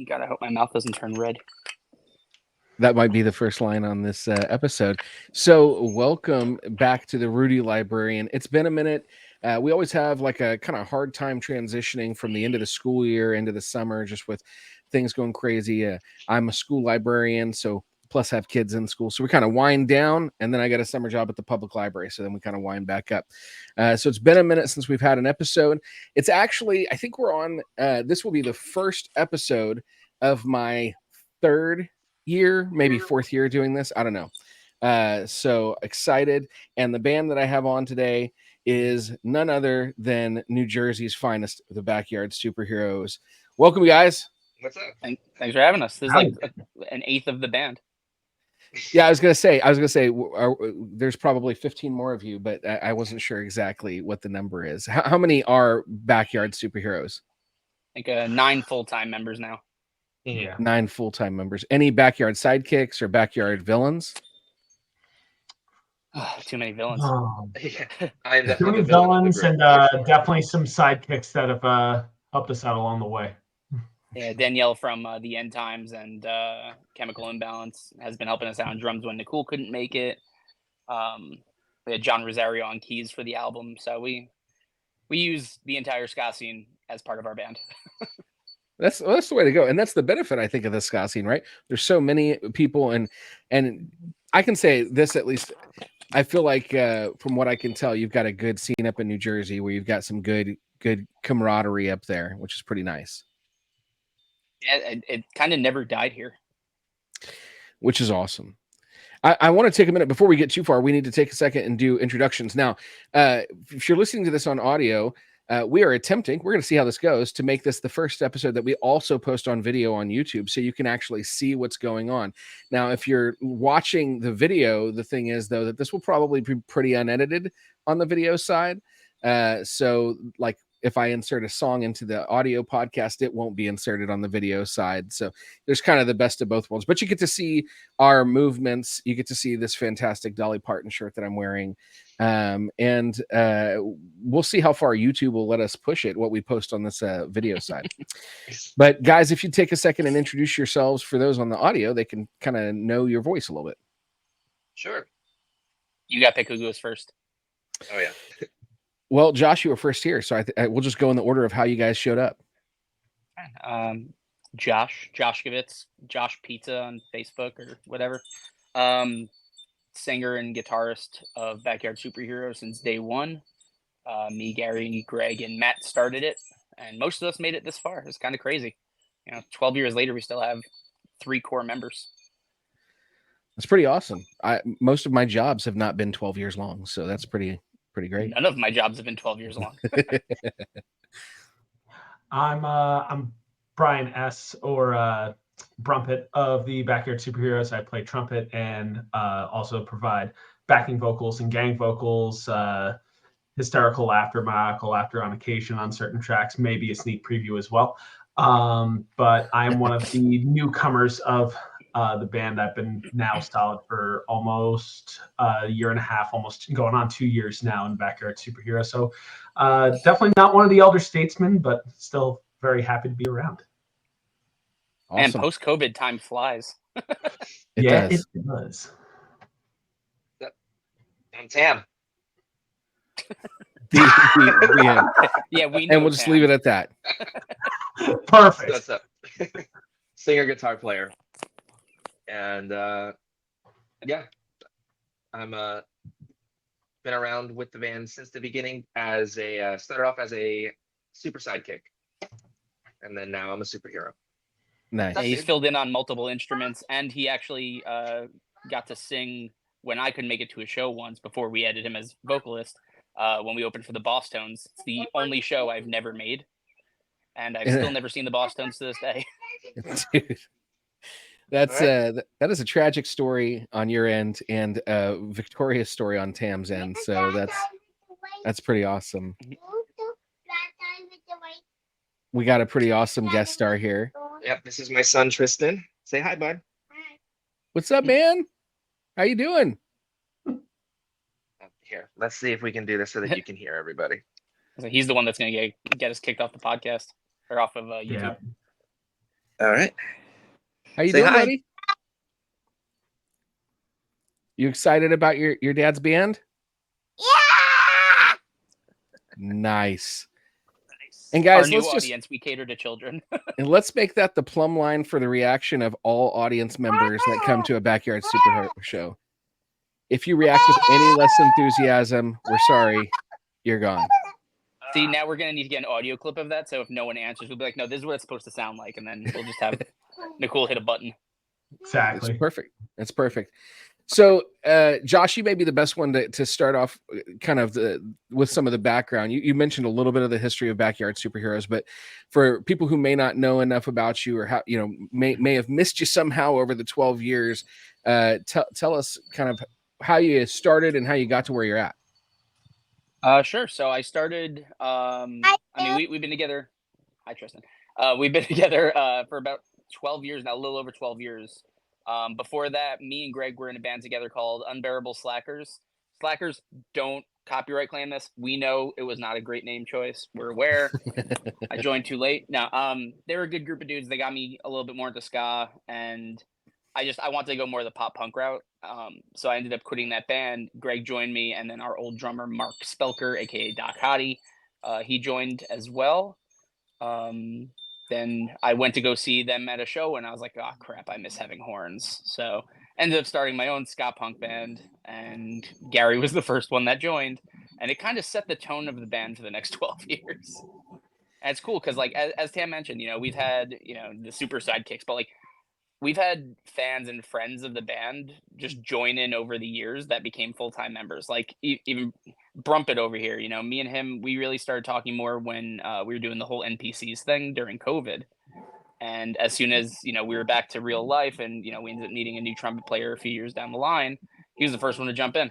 God, I hope my mouth doesn't turn red. That might be the first line on this episode. So, welcome back to the Rudie Librarian. It's been a minute. We always have like a kind of hard time transitioning from the end of the school year into the summer, just with things going crazy. I'm a school librarian, so plus have kids in school. So we kind of wind down, and then I got a summer job at the public library. So then we kind of wind back up. So it's been a minute since we've had an episode. It's actually, I think we're on, this will be the first episode of my third year, maybe fourth year doing this. I don't know. So excited. And the band that I have on today is none other than New Jersey's finest, the Backyard Superheroes. Welcome, guys. What's up? Thanks for having us. This is like an eighth of the band. Yeah, I was gonna say, there's probably 15 more of you, but I wasn't sure exactly what the number is. How many are Backyard Superheroes? Like 9 full-time members now. Yeah. 9 full-time members. Any backyard sidekicks or backyard villains? Too many villains. Yeah. I'm Too definitely many the villain of villains the and group. definitely some sidekicks that have helped us out along the way. Yeah, Danielle from the End Times and Chemical Imbalance has been helping us out on drums when Nicole couldn't make it. We had John Rosario on keys for the album, so we use the entire ska scene as part of our band. That's the way to go, and that's the benefit, I think, of the ska scene, right? There's so many people, and I can say this at least. I feel like, from what I can tell, you've got a good scene up in New Jersey where you've got some good camaraderie up there, which is pretty nice. Yeah, it kind of never died here, which is awesome. I want to take a minute before we get too far. We need to take a second and do introductions. Now, if you're listening to this on audio, we are attempting, we're going to see how this goes, to make this the first episode that we also post on video on YouTube, so you can actually see what's going on. Now, if you're watching the video, the thing is, though, that this will probably be pretty unedited on the video side. So, like, if I insert a song into the audio podcast, it won't be inserted on the video side. So there's kind of the best of both worlds, but you get to see our movements. You get to see this fantastic Dolly Parton shirt that I'm wearing. And we'll see how far YouTube will let us push it, what we post on this video side. But guys, if you take a second and introduce yourselves, for those on the audio, they can kind of know your voice a little bit. Sure. You got to pick who goes first. Oh, yeah. Well, Josh, you were first here, so we'll just go in the order of how you guys showed up. Josh Givitz, Josh Pizza on Facebook or whatever. Singer and guitarist of Backyard Superheroes since day one. Me, Gary, Greg, and Matt started it, and most of us made it this far. It's kind of crazy. 12 years later, we still have 3 core members. That's pretty awesome. Most of my jobs have not been 12 years long, so that's pretty great. None of my jobs have been 12 years long. I'm Brian S. or Brumpet of the Backyard Superheroes. I play trumpet and also provide backing vocals and gang vocals, hysterical laughter, maniacal laughter on occasion on certain tracks, maybe a sneak preview as well. But I am one of the newcomers of the band. I've been now solid for almost a year and a half, almost going on 2 years now in Backyard Superhero. So definitely not one of the elder statesmen, but still very happy to be around. Awesome. And post-COVID, time flies. It does. I'm Tam. Yeah, we know. And we'll just leave it at that. Perfect. What's up? Singer, guitar player. And yeah, I'm been around with the band since the beginning as a started off as a super sidekick, and then now I'm a superhero. Nice. Yeah, he's filled in on multiple instruments, and he actually got to sing when I couldn't make it to a show once before we added him as vocalist. When we opened for the Boss Tones, it's the only show I've never made, and I've still never seen the Boss Tones to this day. Dude. That is a tragic story on your end and a victorious story on Tam's end. So that's pretty awesome. We got a pretty awesome guest star here. Yep, this is my son Tristan. Say hi, bud. Hi. What's up, man? How you doing? Here, let's see if we can do this so that you can hear everybody. So he's the one that's going to get us kicked off the podcast or off of YouTube. All right. How you Say doing, hi. buddy? You excited about your dad's band? Yeah. Nice. Nice. And Our guys, new let's audience, we cater to children. and let's make that the plumb line for the reaction of all audience members that come to a backyard superhero show. If you react with any less enthusiasm, we're sorry, you're gone. See, now we're gonna need to get an audio clip of that. So if no one answers, we'll be like, "No, this is what it's supposed to sound like," and then we'll just have Nicole hit a button. Exactly. It's perfect. That's perfect. So, Josh, you may be the best one to start off kind of with some of the background. You mentioned a little bit of the history of backyard superheroes, but for people who may not know enough about you or how, may have missed you somehow over the 12 years, tell us kind of how you started and how you got to where you're at. Sure. So I started. We've been together. Hi, Tristan. We've been together for about 12 years now, a little over 12 years. Before that, me and Greg were in a band together called Unbearable Slackers. Slackers, don't copyright claim this. We know it was not a great name choice. We're aware. I joined too late. Now, they were a good group of dudes. They got me a little bit more into ska, and I wanted to go more of the pop punk route. So I ended up quitting that band. Greg joined me, and then our old drummer Mark Spelker, aka Doc Hottie, he joined as well. Then I went to go see them at a show, and I was like, "Oh crap, I miss having horns." So ended up starting my own ska punk band, and Gary was the first one that joined, and it kind of set the tone of the band for the next 12 years. And it's cool because, like, as Tam mentioned, we've had the super sidekicks, but like we've had fans and friends of the band just join in over the years that became full-time members. Like even Brumpet over here, me and him, we really started talking more when we were doing the whole NPCs thing during COVID. And as soon as, we were back to real life and, we ended up needing a new trumpet player a few years down the line, he was the first one to jump in.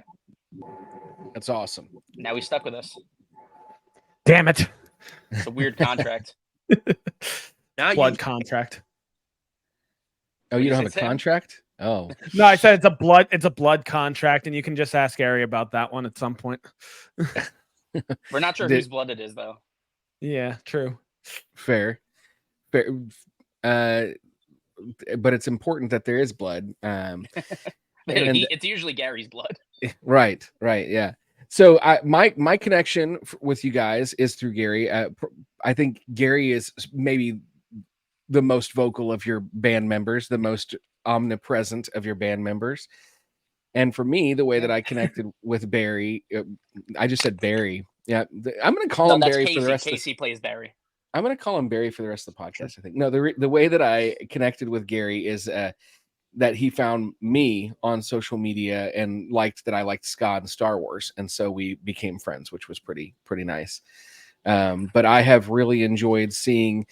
That's awesome. Now he's stuck with us. Damn it. It's a weird contract. Blood contract. Oh, you don't have a contract? Oh. No, I said it's a blood contract, and you can just ask Ari about that one at some point. We're not sure whose blood it is, though. Yeah, true. Fair. But it's important that there is blood. It's usually Gary's blood. Right, yeah. So my connection with you guys is through Gary. I think Gary is maybe the most vocal of your band members, the most omnipresent of your band members. And for me, the way that I connected with Barry, I just said Barry. Yeah, I'm going to call him Barry Casey. for the rest. Casey plays Barry. I'm going to call him Barry for the rest of the podcast. I think no, the way that I connected with Gary is that he found me on social media and liked that I liked ska and Star Wars, and so we became friends, which was pretty nice. But I have really enjoyed seeing,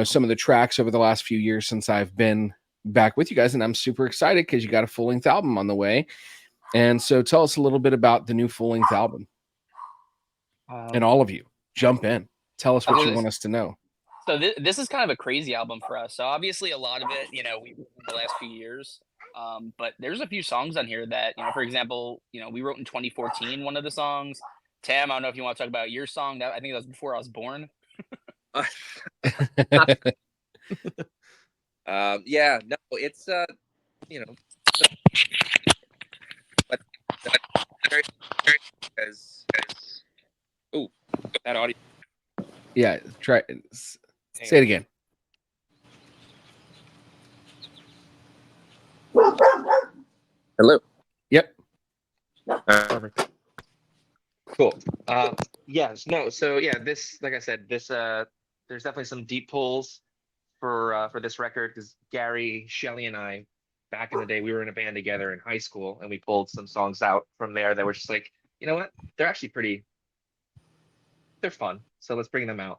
some of the tracks over the last few years since I've been back with you guys, and I'm super excited because you got a full-length album on the way. And so tell us a little bit about the new full-length album. And all of you, jump in. Tell us what you want us to know. So this is kind of a crazy album for us. So obviously a lot of it, we wrote in the last few years. But there's a few songs on here that, for example, we wrote in 2014, one of the songs. Tam, I don't know if you want to talk about your song. That I think that was before I was born. Yeah, no, it's but very as that audio. Yeah, try say it again. Hello. Yep. Perfect. Cool. Yes. No. So yeah, this, like I said, this there's definitely some deep pulls for this record because Gary, Shelley, and I, back in the day, we were in a band together in high school, and we pulled some songs out from there that were just like, you know what, they're actually they're fun, so let's bring them out.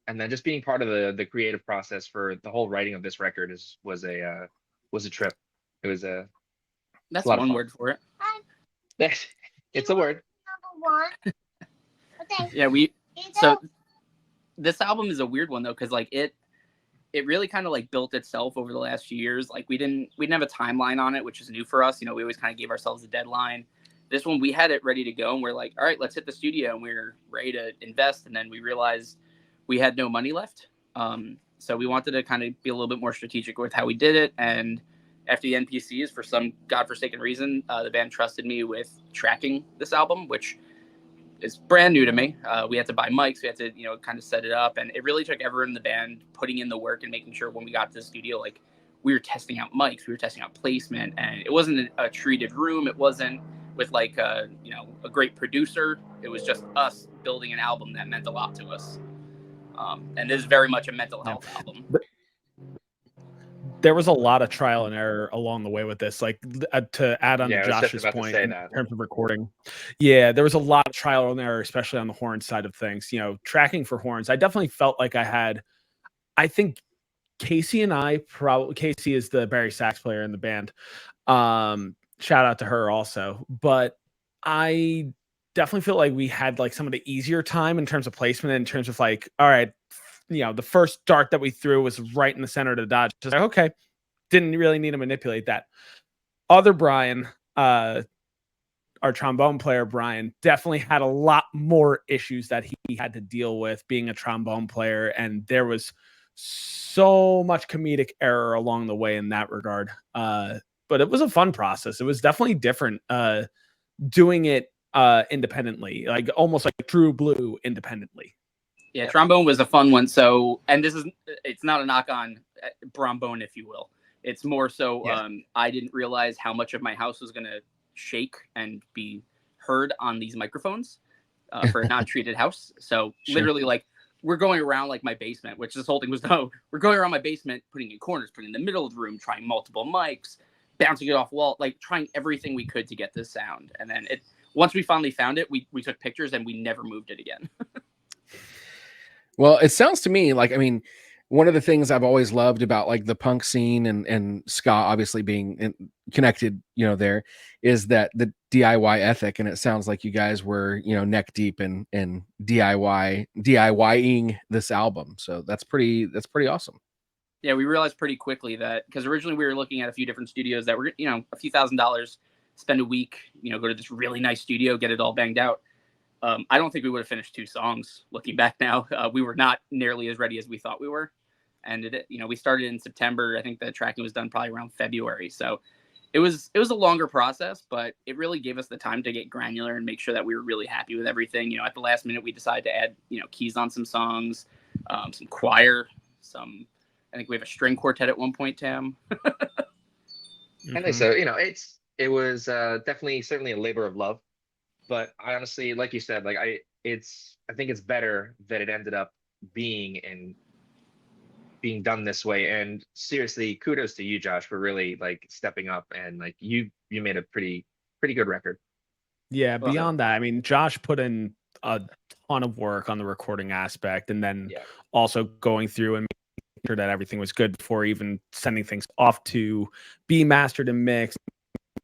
And then just being part of the creative process for the whole writing of this record was a trip. It was that's one word for it. It's a word. Yeah, so this album is a weird one though, because like it really kind of like built itself over the last few years. Like we didn't have a timeline on it, which is new for us. We always kind of gave ourselves a deadline. This one we had it ready to go, and we're like, all right, let's hit the studio, and we were ready to invest. And then we realized we had no money left. So we wanted to kind of be a little bit more strategic with how we did it. And after the NPCs, for some godforsaken reason, the band trusted me with tracking this album, which is brand new to me. We had to buy mics. We had to, kind of set it up. And it really took everyone in the band putting in the work and making sure when we got to the studio, like, we were testing out mics, we were testing out placement, and it wasn't a treated room. It wasn't with like a great producer. It was just us building an album that meant a lot to us. And this is very much a mental health album. There was a lot of trial and error along the way with this. Like to add on to Josh's point in terms of recording. Yeah, there was a lot of trial and error, especially on the horn side of things. Tracking for horns. I definitely felt like I think Casey and Casey is the Barry sax player in the band. Shout out to her also. But I definitely feel like we had like some of the easier time in terms of placement, in terms of like, all right, the first dart that we threw was right in the center of the dodge. Just like, okay, didn't really need to manipulate that. Other Brian, our trombone player, Brian, definitely had a lot more issues that he had to deal with being a trombone player. And there was so much comedic error along the way in that regard. But it was a fun process. It was definitely different doing it independently, like almost like true blue independently. Yeah, trombone was a fun one. So, and it's not a knock on trombone, if you will. It's more so I didn't realize how much of my house was going to shake and be heard on these microphones for a non-treated house. So literally, like, we're going around like my basement, which this whole thing was, we're going around my basement, putting in corners, putting in the middle of the room, trying multiple mics, bouncing it off wall, like trying everything we could to get this sound. And then once we finally found it, we took pictures and we never moved it again. Well, it sounds to me like, I mean, one of the things I've always loved about like the punk scene and ska obviously being connected, there is that the DIY ethic. And it sounds like you guys were, neck deep in DIYing this album. So that's pretty awesome. Yeah, we realized pretty quickly that, because originally we were looking at a few different studios that were, a few $1,000s, spend a week, go to this really nice studio, get it all banged out. I don't think we would have finished 2 songs. Looking back now, we were not nearly as ready as we thought we were. And we started in September. I think the tracking was done probably around February. So it was a longer process, but it really gave us the time to get granular and make sure that we were really happy with everything. At the last minute, we decided to add, keys on some songs, some choir, I think we have a string quartet at one point, Tam. And so, it was definitely, certainly a labor of love. But I honestly, like you said, like I think it's better that it ended up being done this way. And seriously, kudos to you, Josh, for really like stepping up, and like you made a pretty good record. Yeah, beyond that, I mean, Josh put in a ton of work on the recording aspect, and then also going through and making sure that everything was good before even sending things off to be mastered and mixed.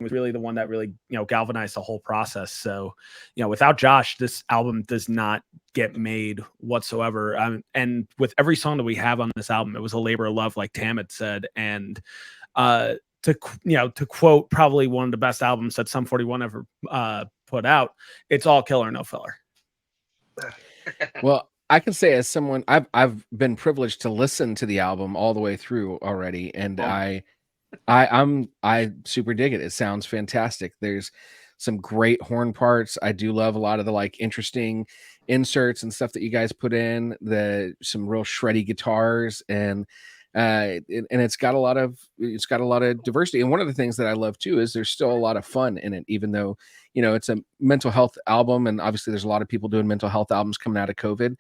Was really the one that really galvanized the whole process. So without Josh, this album does not get made whatsoever. And with every song that we have on this album, it was a labor of love, like Tam had said. And to quote probably one of the best albums that Sum 41 ever put out, it's all killer, no filler. Well, I can say, as someone, I've been privileged to listen to the album all the way through already, and I super dig it. It sounds fantastic. There's some great horn parts. I do love a lot of the like interesting inserts and stuff that you guys put in. Some real shreddy guitars, and it's got a lot of diversity. And one of the things that I love too is there's still a lot of fun in it, even though it's a mental health album, and obviously there's a lot of people doing mental health albums coming out of COVID.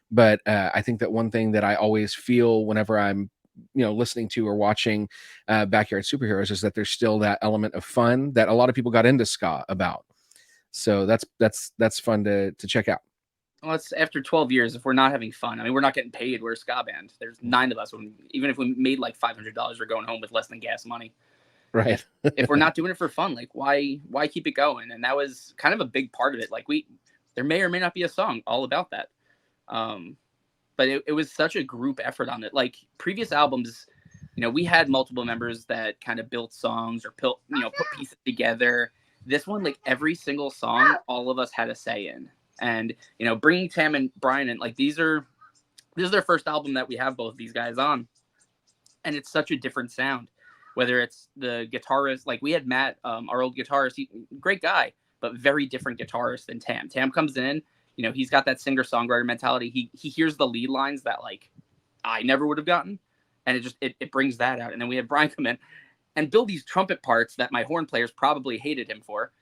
But I think that one thing that I always feel whenever I'm listening to or watching Backyard Superheroes is that there's still that element of fun that a lot of people got into ska about. So that's fun to check out. Well, it's after 12 years. If we're not having fun, I mean, we're not getting paid. We're a ska band. There's 9 of us. Even if we made like $500, we're going home with less than gas money. Right. If we're not doing it for fun, like why keep it going? And that was kind of a big part of it. Like there may or may not be a song all about that. But it was such a group effort on it. Like previous albums, we had multiple members that kind of built songs or put pieces together. This one, like every single song, all of us had a say in. And, bringing Tam and Brian in, like these are this is their first album that we have both of these guys on, and it's such a different sound. Whether it's the guitarist, like we had Matt, our old guitarist, great guy, but very different guitarist than Tam. Tam comes in, you know, he's got that singer-songwriter mentality. He hears the lead lines that like I never would have gotten, and it brings that out. And then we had Brian come in and build these trumpet parts that my horn players probably hated him for.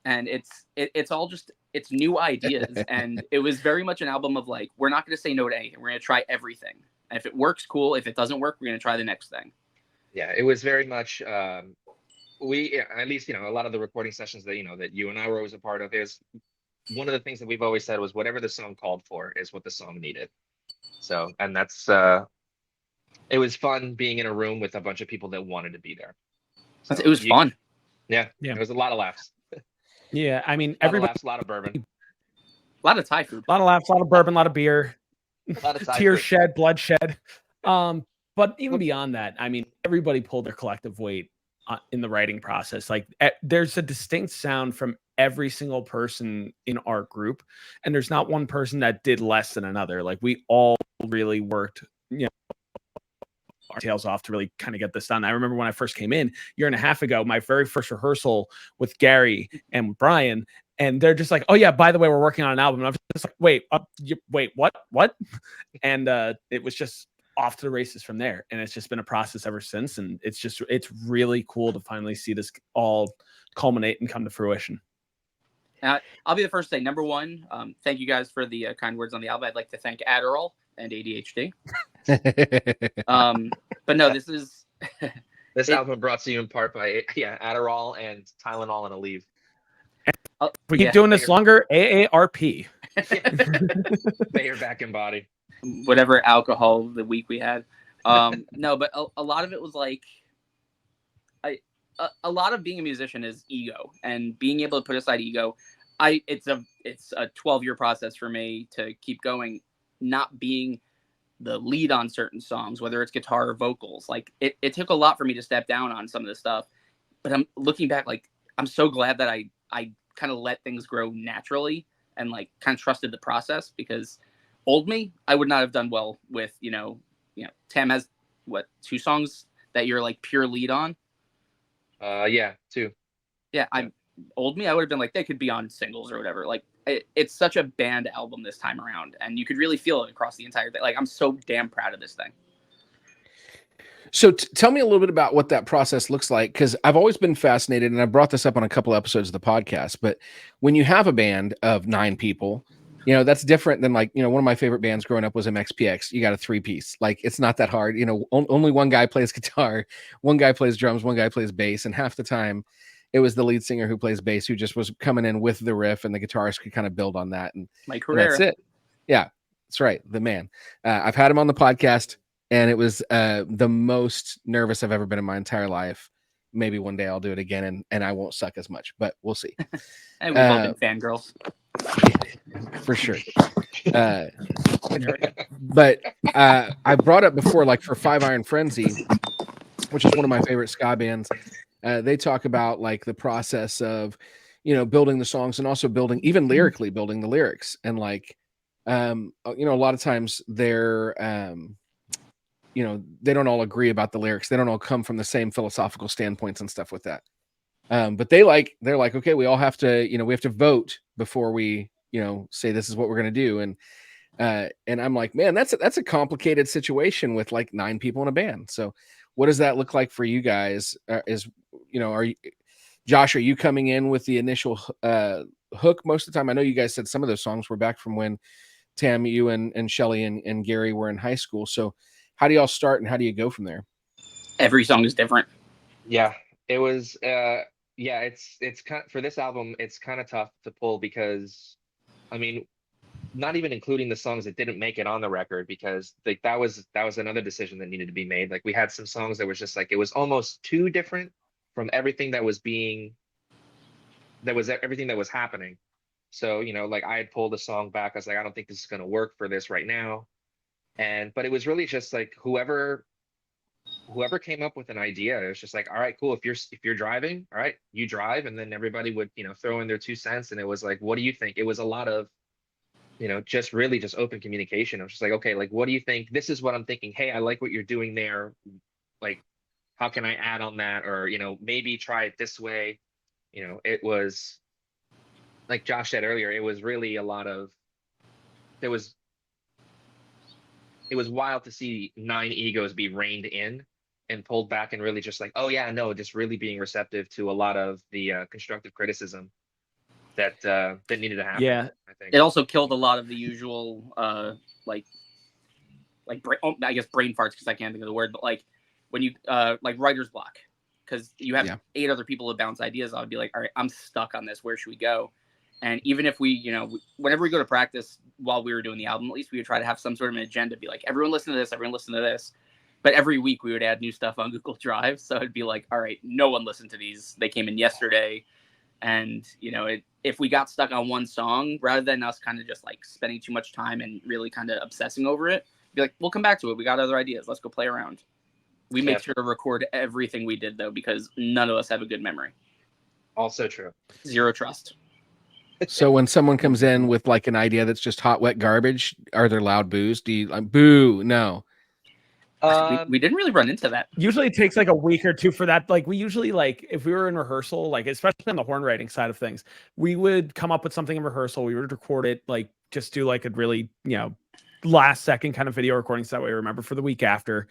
And it's all just, it's new ideas. And it was very much an album of like, we're not going to say no to anything. We're going to try everything. And if it works, cool. If it doesn't work, we're going to try the next thing. Yeah, it was very much, we, at least, you know, a lot of the recording sessions that, you know, that you and I were always a part of, is one of the things that we've always said was whatever the song called for is what the song needed. So, and that's, it was fun being in a room with a bunch of people that wanted to be there. So it was fun. Yeah, there was a lot of laughs. Yeah, I mean, everybody, a lot of bourbon, a lot of Thai food, a lot of laughs, a lot of bourbon, a lot of beer, a lot of tears shed, blood shed. But even beyond that, I mean, everybody pulled their collective weight in the writing process. Like, there's a distinct sound from every single person in our group, and there's not one person that did less than another. Like, we all really worked, you know, our tails off to really kind of get this done. I remember when I first came in a year and a half ago, my very first rehearsal with Gary and Brian, and they're just like, "Oh yeah, by the way, we're working on an album." And I'm just like, "Wait, what?" And it was just off to the races from there. And it's just been a process ever since. And it's really cool to finally see this all culminate and come to fruition. I'll be the first to say, number one, thank you guys for the kind words on the album. I'd like to thank Adderall and ADHD. But no, this is this album brought to you in part by Adderall and Tylenol and Aleve. We keep doing this longer. AARP. May your back and body. Whatever alcohol the week we had. No, but a lot of it was like, a lot of being a musician is ego, and being able to put aside ego. It's a 12-year process for me to keep going, not being the lead on certain songs, whether it's guitar or vocals. Like it took a lot for me to step down on some of this stuff, but I'm looking back, like I'm so glad that I kind of let things grow naturally and like kind of trusted the process, because old me, I would not have done well with, you know, Tam has what, 2 songs that you're like pure lead on? Yeah, 2. Yeah, old me, I would have been like, they could be on singles or whatever. Like it's such a band album this time around, and you could really feel it across the entire thing. Like I'm so damn proud of this thing. So tell me a little bit about what that process looks like, because I've always been fascinated, and I brought this up on a couple episodes of the podcast, but when you have a band of 9 people, you know, that's different than like, you know, one of my favorite bands growing up was MXPX. You got a 3-piece. Like, it's not that hard. You know, only one guy plays guitar, one guy plays drums, one guy plays bass. And half the time it was the lead singer who plays bass, who just was coming in with the riff, and the guitarist could kind of build on that. And, my career. That's it. Yeah, that's right. The man. I've had him on the podcast, and it was the most nervous I've ever been in my entire life. Maybe one day I'll do it again, and I won't suck as much, but we'll see. And we've all been fangirls. For sure. But I brought up before, like for 5 Iron Frenzy, which is one of my favorite ska bands, they talk about like the process of, you know, building the songs, and also building, even lyrically, building the lyrics. And like, you know, a lot of times they're, you know, they don't all agree about the lyrics. They don't all come from the same philosophical standpoints and stuff with that. But they're like, okay, we all have to, you know, we have to vote before we, you know, say this is what we're going to do. And I'm like, man, that's a complicated situation with like 9 people in a band. So what does that look like for you guys? You know, Josh, are you coming in with the initial hook most of the time? I know you guys said some of those songs were back from when Tam, you and Shelly and Gary were in high school. So how do y'all start, and how do you go from there? Every song is different. Yeah, it was, it's kind of, for this album, it's kind of tough to pull, because I mean, not even including the songs that didn't make it on the record, because like that was another decision that needed to be made. Like we had some songs that was just like, it was almost too different from everything that was everything that was happening. So, you know, like I had pulled a song back. I was like, I don't think this is going to work for this right now. But it was really just like whoever came up with an idea, it was just like, all right, cool. If you're driving, all right, you drive. And then everybody would, you know, throw in their 2 cents. And it was like, what do you think? It was a lot of just really just open communication. I was just like, okay, like, what do you think? This is what I'm thinking. Hey, I like what you're doing there. Like, how can I add on that? Or, maybe try it this way. It was, like Josh said earlier, it was really a lot of, it was wild to see 9 egos be reined in and pulled back and really just like, oh yeah, no, just really being receptive to a lot of the constructive criticism that needed to happen. Yeah, I think it also killed a lot of the usual I guess brain farts, because I can't think of the word, but like when you like writer's block, because you have 8 other people to bounce ideas. I would be like, all right, I'm stuck on this. Where should we go? And even if we, whenever we go to practice while we were doing the album, at least we would try to have some sort of an agenda, be like, everyone listen to this, everyone listen to this. But every week we would add new stuff on Google Drive. So it'd be like, all right, no one listened to these. They came in yesterday. And, if we got stuck on one song, rather than us kind of just like spending too much time and really kind of obsessing over it, be like, we'll come back to it. We got other ideas. Let's go play around. We make sure to record everything we did, though, because none of us have a good memory. Also true. Zero trust. So when someone comes in with like an idea that's just hot, wet garbage, are there loud boos? Do you like boo? No. We didn't really run into that. Usually it takes like a week or two for that. Like we usually, like if we were in rehearsal, like especially on the horn writing side of things, we would come up with something in rehearsal. We would record it, like just do like a really, last second kind of video recording so that way we remember for the week after.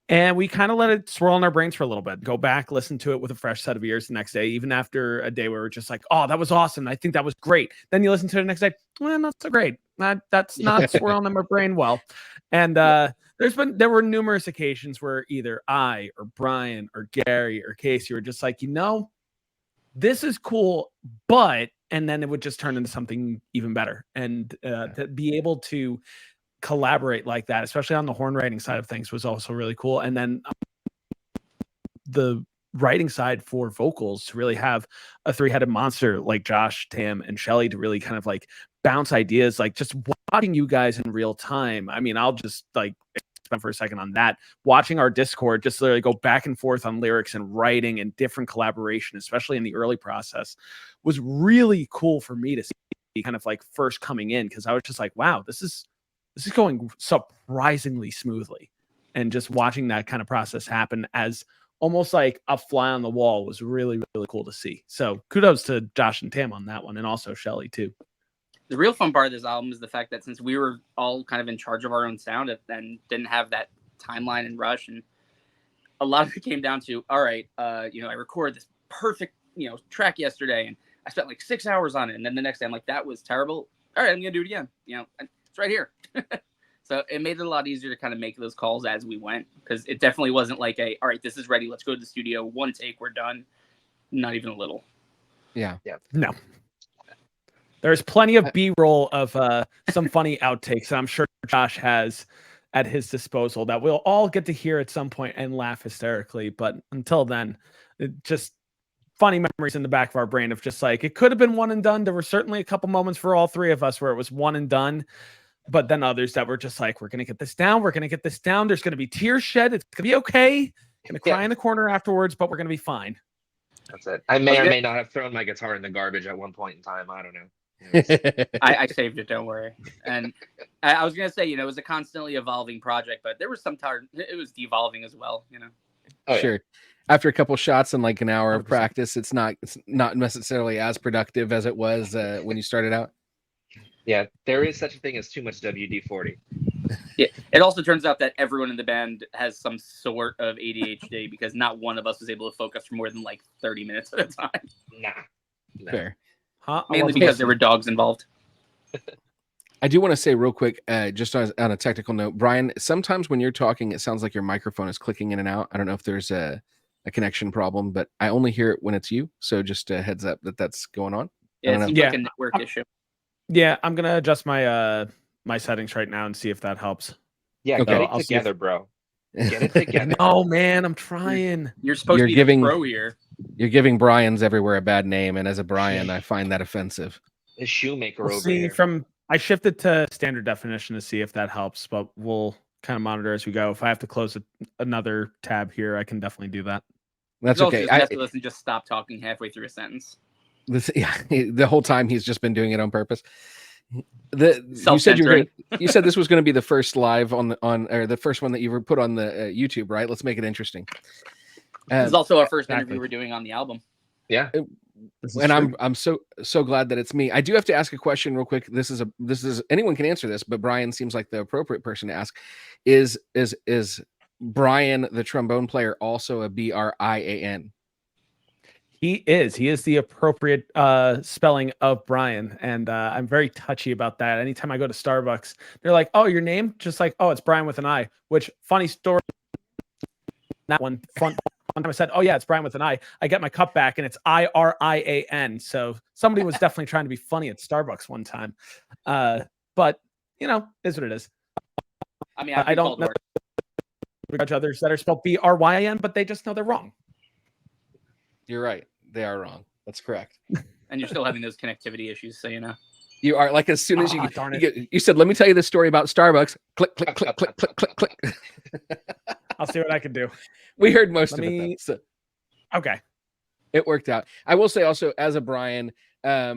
And we kind of let it swirl in our brains for a little bit, go back, listen to it with a fresh set of ears the next day, even after a day where we're just like, oh, that was awesome. I think that was great. Then you listen to it the next day. Well, not so great. That's not swirling in my brain well. And there were numerous occasions where either I or Brian or Gary or Casey were just like, this is cool, and then it would just turn into something even better. And to be able to collaborate like that, especially on the horn writing side of things, was also really cool. And then the writing side for vocals, to really have a 3-headed monster like Josh, Tam, and Shelly to really kind of like bounce ideas, like just watching you guys in real time. I mean, I'll just like spend for a second on that. Watching our Discord just literally go back and forth on lyrics and writing and different collaboration, especially in the early process, was really cool for me to see kind of like first coming in, because I was just like, wow, this is going surprisingly smoothly. And just watching that kind of process happen as almost like a fly on the wall was really, really cool to see. So kudos to Josh and Tam on that one, and also Shelly too. The real fun part of this album is the fact that since we were all kind of in charge of our own sound and didn't have that timeline and rush, and a lot of it came down to, all right, I recorded this perfect, track yesterday, and I spent like 6 hours on it. And then the next day I'm like, that was terrible. All right, I'm going to do it again. It's right here. So it made it a lot easier to kind of make those calls as we went, because it definitely wasn't like all right, this is ready, let's go to the studio, one take, we're done. Not even a little. Yeah. No. There's plenty of B-roll of some funny outtakes that I'm sure Josh has at his disposal that we'll all get to hear at some point and laugh hysterically. But until then, just funny memories in the back of our brain of just like, it could have been one and done. There were certainly a couple moments for all three of us where it was one and done. But then others that were just like, we're going to get this down. We're going to get this down. There's going to be tears shed. It's going to be okay. Going to cry in the corner afterwards, but we're going to be fine. That's it. I may or may not have thrown my guitar in the garbage at one point in time. I don't know. I saved it, don't worry. And I was going to say, it was a constantly evolving project, but there was some time it was devolving as well, Oh, sure. Yeah. After a couple shots and like an hour of practice, it's not necessarily as productive as it was when you started out. Yeah, there is such a thing as too much WD-40. Yeah, it also turns out that everyone in the band has some sort of ADHD, because not one of us was able to focus for more than like 30 minutes at a time. Nah. Fair. Mainly because there were dogs involved. I do want to say real quick, just on a technical note, Brian, sometimes when you're talking, it sounds like your microphone is clicking in and out. I don't know if there's a connection problem, but I only hear it when it's you. So just a heads up that's going on. Yeah, it seems like a network issue. Yeah, I'm going to adjust my my settings right now and see if that helps. Yeah, okay. Get it together, bro. Get it together. Oh, man, I'm trying. You're supposed to be the pro here. You're giving Brian's everywhere a bad name, and as a Brian, I find that offensive. The shoemaker over here. I shifted to standard definition to see if that helps, but we'll kind of monitor as we go. If I have to close another tab here, I can definitely do that. That's okay. Just mess with us and just stop talking halfway through a sentence. The whole time he's just been doing it on purpose. You said this was going to be the first live or the first one that you were put on the YouTube, right? Let's make it interesting. This is also our first interview we're doing on the album. Yeah. And I'm so glad that it's me. I do have to ask a question real quick. This is anyone can answer this, but Brian seems like the appropriate person to ask. Is Brian, the trombone player, also a Brian? He is the appropriate spelling of Brian, and I'm very touchy about that. Anytime I go to Starbucks, they're like, "Oh, your name?" Just like, "Oh, it's Brian with an I." Which, funny story. That one fun. One time I said, "Oh yeah, it's Brian with an I." I get my cup back, and it's Irian. So somebody was definitely trying to be funny at Starbucks one time. But is what it is. I mean, I don't know others that are spelled Bryn, but they just know they're wrong. You're right. They are wrong. That's correct. And you're still having those connectivity issues, so you are, like, as soon as you said, "Let me tell you this story about Starbucks." Click, click, click, click, click, click, click. I'll see what I can do. We heard most of it, though, so. Okay, it worked out. I will say also, as a Brian, I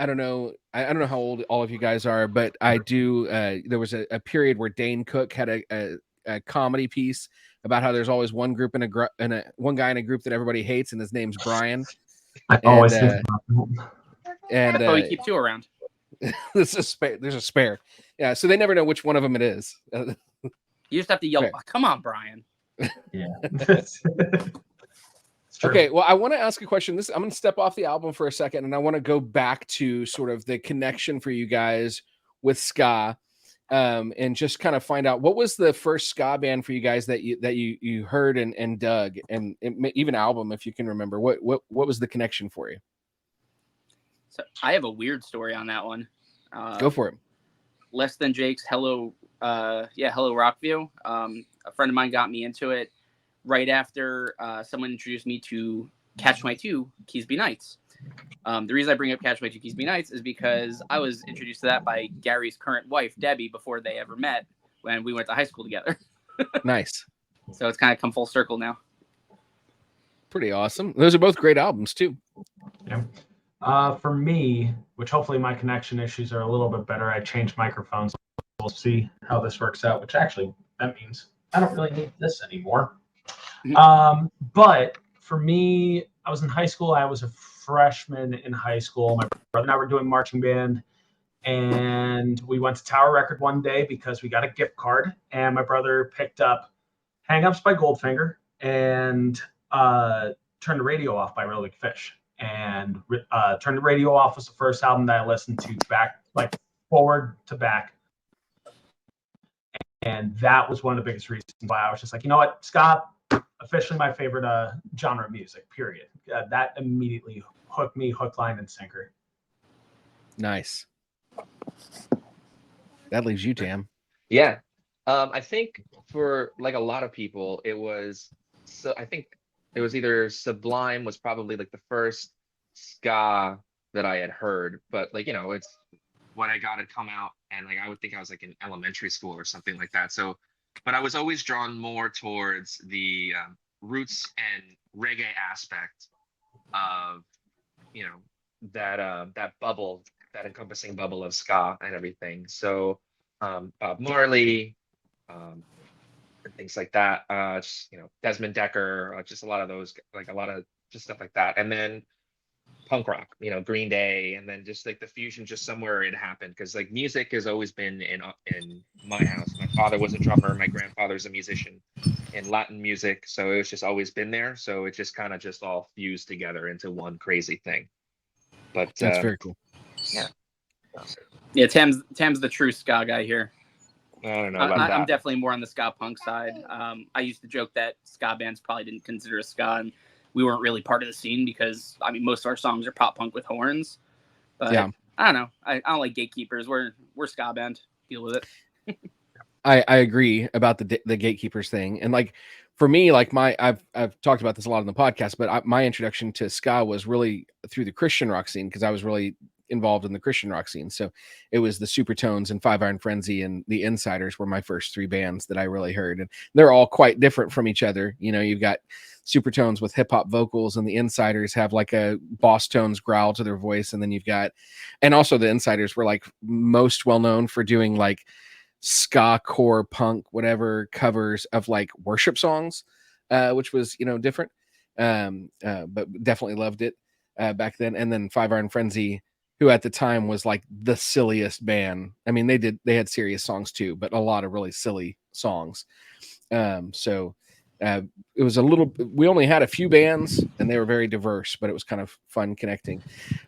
don't know how old all of you guys are, but I do. There was a period where Dane Cook had a comedy piece about how there's always one group one guy in a group that everybody hates, and his name's Brian. I always think and we keep two around. There's a spare. Yeah, so they never know which one of them it is. You just have to yell, "Oh, come on, Brian." Yeah. Okay, well, I want to ask a question. I'm going to step off the album for a second, and I want to go back to sort of the connection for you guys with ska, and just kind of find out what was the first ska band for you guys that you heard and dug, and even album, if you can remember. What was the connection for you? So I have a weird story on that one. Go for it. Less Than Jake's Hello Rockview. A friend of mine got me into it right after someone introduced me to Catch My Two Keys Be Nights. The reason I bring up Catch My Two Keys Be Nights is because I was introduced to that by Gary's current wife, Debbie, before they ever met when we went to high school together. Nice. So it's kind of come full circle now. Pretty awesome. Those are both great albums too. Yeah. For me, which hopefully my connection issues are a little bit better, I changed microphones. We'll see how this works out, which actually that means I don't really need this anymore. But for me, I was in high school. I was a freshman in high school. My brother and I were doing marching band, and we went to Tower Record one day because we got a gift card, and my brother picked up Hang Ups by Goldfinger and Turn the Radio Off by Real Big Fish. And Turn the Radio Off was the first album that I listened to forward to back. And that was one of the biggest reasons why I was just like, you know what, ska, officially my favorite genre of music, period. That immediately hooked me, hook, line, and sinker. Nice. That leaves you, Tam. Yeah. I think for like a lot of people, I think it was either Sublime was probably like the first ska that I had heard, but it's when I got it come out, and I would think I was like in elementary school or something like that. So, but I was always drawn more towards the roots and reggae aspect of, that bubble, that encompassing bubble of ska and everything. So, Bob Marley, and things like that. Desmond Decker, just a lot of those, a lot of just stuff like that. And then punk rock, Green Day, and then just like the fusion, just somewhere it happened, because music has always been in my house. My father was a drummer, my grandfather's a musician in Latin music, so it's just always been there. So it just kind of just all fused together into one crazy thing. But that's very cool. Yeah, Tam's the true ska guy here. I don't know about that. I'm definitely more on the ska punk side. I used to joke that ska bands probably didn't consider us ska, and we weren't really part of the scene because most of our songs are pop punk with horns. But yeah, I don't know. I don't like gatekeepers. We're ska band. Deal with it. I agree about the gatekeepers thing, and for me, I've talked about this a lot on the podcast, but my introduction to ska was really through the Christian rock scene, because I was really involved in the Christian rock scene. So it was the Supertones and Five Iron Frenzy and the Insiders were my first 3 bands that I really heard. And they're all quite different from each other. You know, you've got Supertones with hip hop vocals, and the Insiders have like a Boss Tones growl to their voice. And then you've got, and also the Insiders were like most well known for doing like ska, core, punk, whatever covers of like worship songs, which was, you know, different. But definitely loved it back then. And then Five Iron Frenzy, who at the time was like the silliest band. I mean, they had serious songs too, but a lot of really silly songs. So it was we only had a few bands and they were very diverse, but it was kind of fun connecting.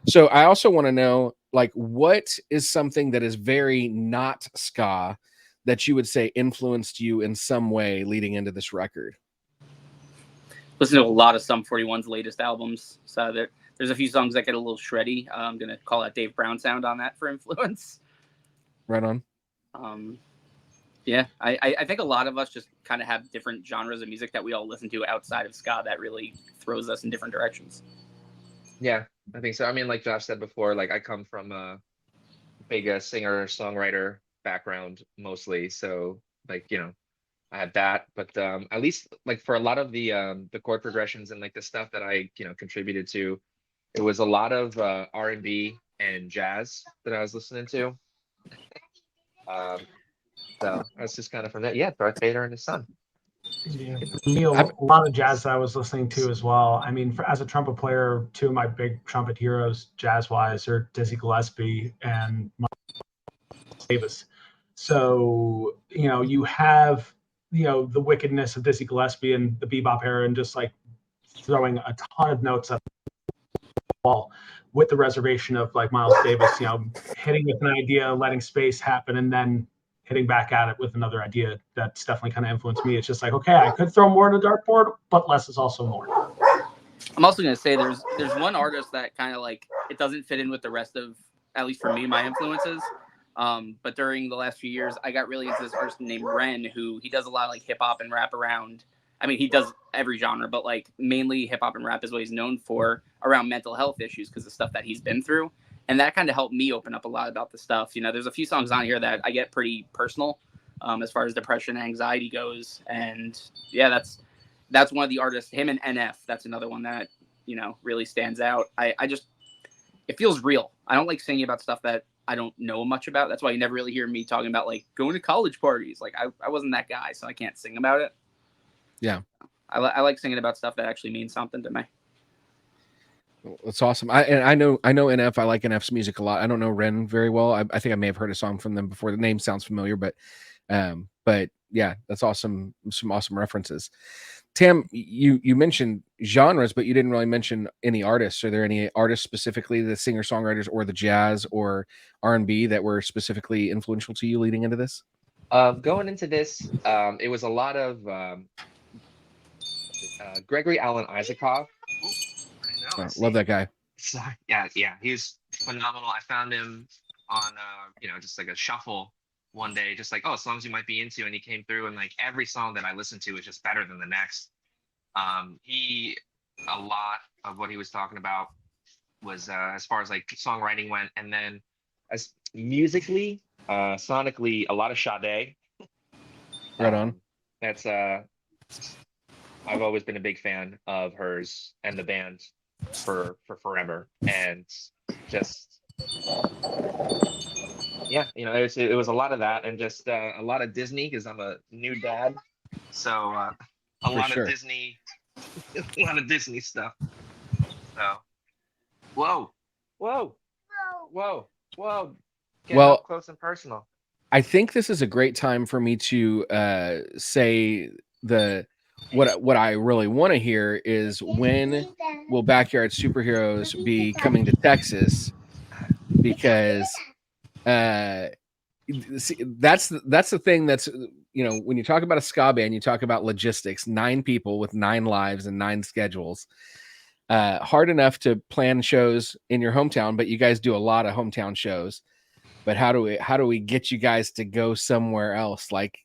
So I also want to know, like, what is something that is very not ska that you would say influenced you in some way leading into this record? Listen to a lot of Sum 41's latest albums. So there's a few songs that get a little shreddy. I'm going to call out Dave Brown sound on that for influence. Right on. Yeah, I think a lot of us just kind of have different genres of music that we all listen to outside of ska that really throws us in different directions. Yeah, I think so. I mean, like Josh said before, like I come from a big singer-songwriter background mostly. So like, you know, I had that, but at least like for a lot of the chord progressions and like the stuff that I, you know, contributed to, it was a lot of R&B and jazz that I was listening to. So that's just kind of from that. Yeah, Darth Vader and his son. Yeah, for me, a lot of jazz that I was listening to as well. I mean, as a trumpet player, 2 of my big trumpet heroes, jazz-wise, are Dizzy Gillespie and Miles Davis. So, you know, you have, you know, the wickedness of Dizzy Gillespie and the bebop era and just like throwing a ton of notes at the wall with the reservation of like Miles Davis, you know, hitting with an idea, letting space happen, and then hitting back at it with another idea. That's definitely kind of influenced me. It's just like, okay, I could throw more in a dartboard, but less is also more. I'm also going to say there's one artist that kind of like, it doesn't fit in with the rest of, at least for me, my influences. But during the last few years, I got really into this artist named Ren, who he does a lot of like hip hop and rap around. I mean, he does every genre, but like mainly hip hop and rap is what he's known for around mental health issues because of stuff that he's been through. And that kind of helped me open up a lot about the stuff. You know, there's a few songs on here that I get pretty personal as far as depression and anxiety goes. And yeah, that's one of the artists, him and NF. That's another one that, you know, really stands out. I just, it feels real. I don't like singing about stuff that I don't know much about. That's why you never really hear me talking about like going to college parties. Like I wasn't that guy, so I can't sing about it. Yeah. I like singing about stuff that actually means something to me. That's awesome. I know NF. I like NF's music a lot. I don't know Ren very well. I think I may have heard a song from them before. The name sounds familiar, but yeah, that's awesome. Some awesome references. Tam, you mentioned genres, but you didn't really mention any artists. Are there any artists specifically, the singer-songwriters or the jazz or R&B that were specifically influential to you leading into this? Going into this, it was a lot of Gregory Alan Isakov. Love that guy. Yeah, he's phenomenal. I found him on you know, just like a shuffle one day, just like, oh, songs you might be into, and he came through, and like every song that I listened to was just better than the next. A lot of what he was talking about was as far as like songwriting went, and then as musically, sonically, a lot of Sade. Right on. That's I've always been a big fan of hers and the band for forever, and just yeah, you know, it was a lot of that, and just a lot of Disney because I'm a new dad, so a lot of Disney stuff. So whoa, get up close and personal. I think this is a great time for me to say what I really want to hear is, when will Backyard Superheroes be coming to Texas? Because see, that's the thing that's, you know, when you talk about a ska band, you talk about logistics. 9 people with 9 lives and 9 schedules. Hard enough to plan shows in your hometown, but you guys do a lot of hometown shows. But how do we get you guys to go somewhere else, like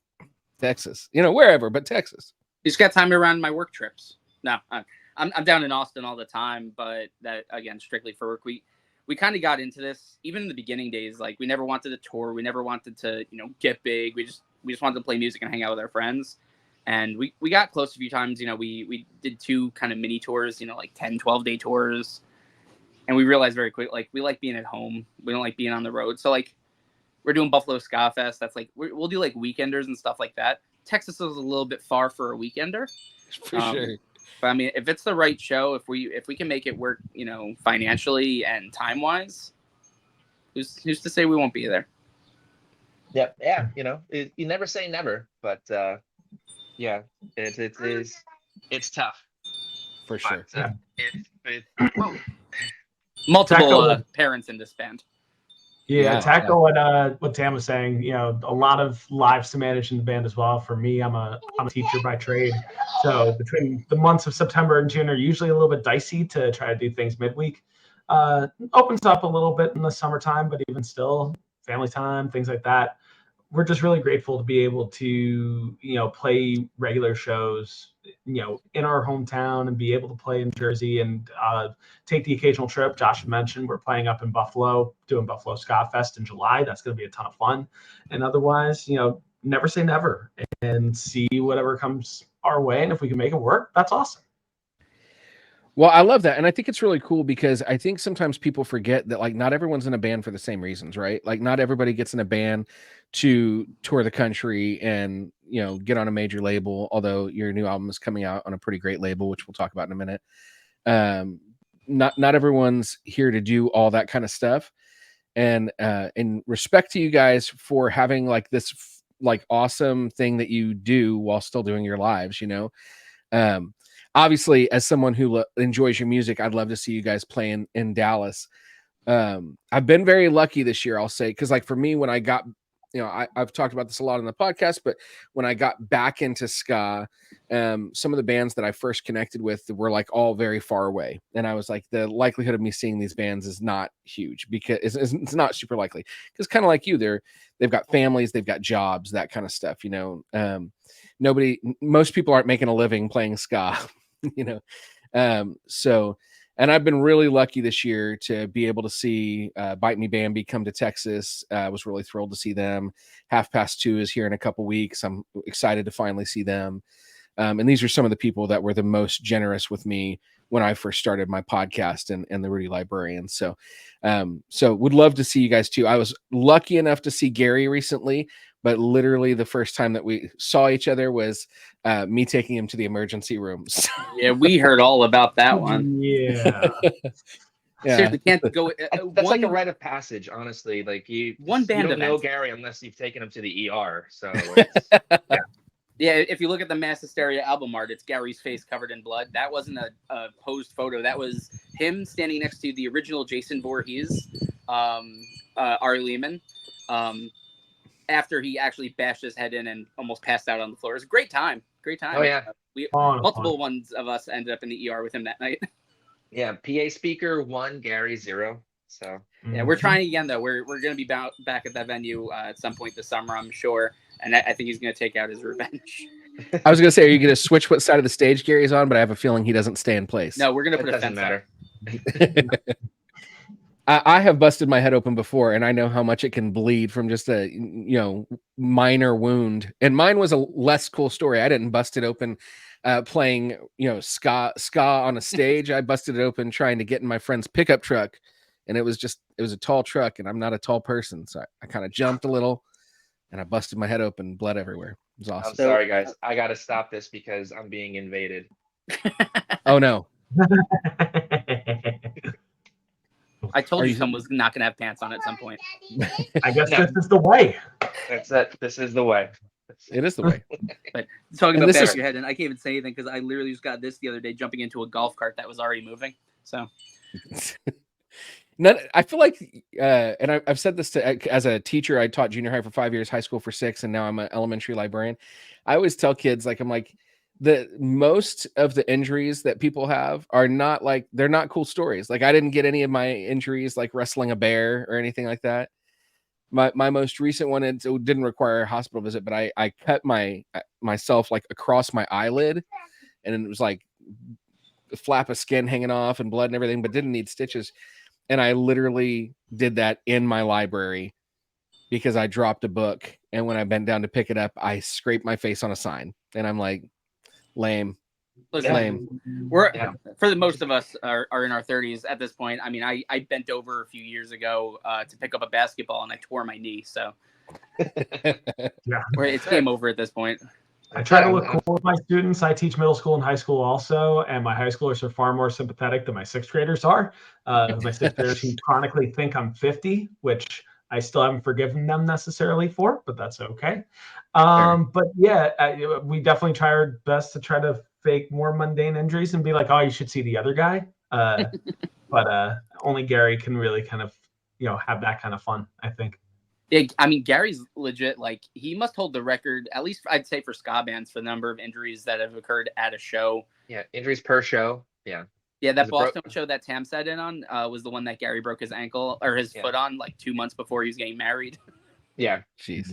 Texas? You know, wherever, but Texas. You just got time around my work trips. No, I'm down in Austin all the time, but that, again, strictly for work. we kind of got into this even in the beginning days. Like we never wanted to tour. We never wanted to, get big. We just wanted to play music and hang out with our friends. And we got close a few times. We did 2 kind of mini tours, like 10, 12-day tours. And we realized very quick, like, we like being at home. We don't like being on the road. So, like, we're doing Buffalo Ska Fest. That's like, we'll do like weekenders and stuff like that. Texas is a little bit far for a weekender. For sure. But I mean, if it's the right show, if we can make it work, financially and time wise, who's to say we won't be there? Yep. Yeah. You never say never, but yeah, it's tough for sure. But, multiple parents in this band. Yeah, tackle what Tam was saying. A lot of lives to manage in the band as well. For me, I'm a teacher by trade, so between the months of September and June are usually a little bit dicey to try to do things midweek. Opens up a little bit in the summertime, but even still, family time, things like that. We're just really grateful to be able to, play regular shows, in our hometown and be able to play in Jersey and take the occasional trip. Josh mentioned we're playing up in Buffalo, doing Buffalo Ska Fest in July. That's going to be a ton of fun. And otherwise, never say never and see whatever comes our way. And if we can make it work, that's awesome. Well, I love that. And I think it's really cool because I think sometimes people forget that, like, not everyone's in a band for the same reasons, right? Like, not everybody gets in a band to tour the country and, get on a major label, although your new album is coming out on a pretty great label, which we'll talk about in a minute. Not everyone's here to do all that kind of stuff. And in respect to you guys for having like this like awesome thing that you do while still doing your lives, obviously, as someone who enjoys your music, I'd love to see you guys playing in Dallas. I've been very lucky this year, I'll say, because like for me, when I got, I've talked about this a lot on the podcast, but when I got back into ska, some of the bands that I first connected with were like all very far away. And I was like, the likelihood of me seeing these bands is not huge because it's not super likely. Because kind of like you, they've got families, they've got jobs, that kind of stuff, most people aren't making a living playing ska, and I've been really lucky this year to be able to see Bite Me Bambi come to Texas. I was really thrilled to see them. 2:30 is here in a couple weeks. I'm excited to finally see them. And these are some of the people that were the most generous with me when I first started my podcast and the Rudie Librarian. So would love to see you guys too. I was lucky enough to see Gary recently, but literally the first time that we saw each other was me taking him to the emergency room. So. Yeah, we heard all about that one. Yeah. Seriously, can't go. That's like a rite of passage, honestly. Like you don't know Gary unless you've taken him to the ER. So yeah, if you look at the Mass Hysteria album art, it's Gary's face covered in blood. That wasn't a posed photo. That was him standing next to the original Jason Voorhees, Ari Lehman, after he actually bashed his head in and almost passed out on the floor. It was a great time. Great time. Oh, yeah. Multiple ones of us ended up in the ER with him that night. Yeah, PA speaker 1, Gary 0. So yeah, we're trying again though. We're going to be back at that venue at some point this summer, I'm sure. And I think he's going to take out his revenge. I was going to say, are you going to switch what side of the stage Gary's on? But I have a feeling he doesn't stay in place. No, we're going to put a fence matter. I have busted my head open before, and I know how much it can bleed from just a minor wound. And mine was a less cool story. I didn't bust it open playing ska on a stage. I busted it open trying to get in my friend's pickup truck, and it was a tall truck, and I'm not a tall person, so I kind of jumped a little, and I busted my head open, blood everywhere. It was awesome. I'm sorry, guys. I got to stop this because I'm being invaded. Oh no. I told you someone was not going to have pants on at some point. I guess this is the way. That's it. This is the way. It is the way. But talking about bash your head, and I can't even say anything because I literally just got this the other day jumping into a golf cart that was already moving. So I feel like, and I've said this as a teacher. I taught junior high for 5 years, high school for 6, and now I'm an elementary librarian. I always tell kids, I'm like, the most of the injuries that people have are not they're not cool stories. Like I didn't get any of my injuries like wrestling a bear or anything like that. My most recent one, it didn't require a hospital visit, but I cut myself like across my eyelid, and it was like a flap of skin hanging off and blood and everything, but didn't need stitches. And I literally did that in my library because I dropped a book. And when I bent down to pick it up, I scraped my face on a sign. And I'm like, lame. Listen, Lame. We're for the most of us are in our 30s at this point. I mean, I bent over a few years ago to pick up a basketball and I tore my knee. So it's game over at this point. I try to look cool with my students. I teach middle school and high school also, and my high schoolers are far more sympathetic than my sixth graders are. My sixth graders who chronically think I'm 50, which I still haven't forgiven them necessarily for, but that's okay. But yeah, we definitely try our best to try to fake more mundane injuries and be like, oh, you should see the other guy. But only Gary can really kind of, have that kind of fun, I think. Yeah, I mean, Gary's legit. Like, he must hold the record, at least I'd say for ska bands, for the number of injuries that have occurred at a show. Yeah, injuries per show. Yeah. Yeah, that Boston show that Tam sat in on was the one that Gary broke his ankle or his foot on like 2 months before he was getting married. Yeah. Jeez.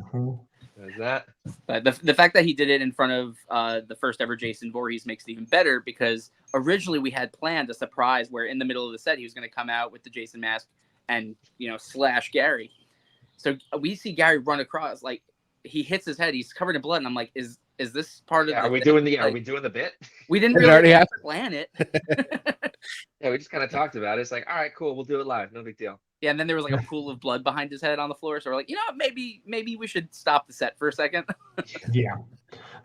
There's that. But the fact that he did it in front of the first ever Jason Voorhees makes it even better, because originally we had planned a surprise where in the middle of the set he was going to come out with the Jason mask and, slash Gary. So we see Gary run across, like he hits his head, he's covered in blood, and I'm like, is this part of? Are we doing the bit? We didn't really plan it. Yeah, we just kind of talked about it. It's like, all right, cool, we'll do it live, no big deal. Yeah, and then there was like a pool of blood behind his head on the floor, so we're like, maybe we should stop the set for a second. Yeah.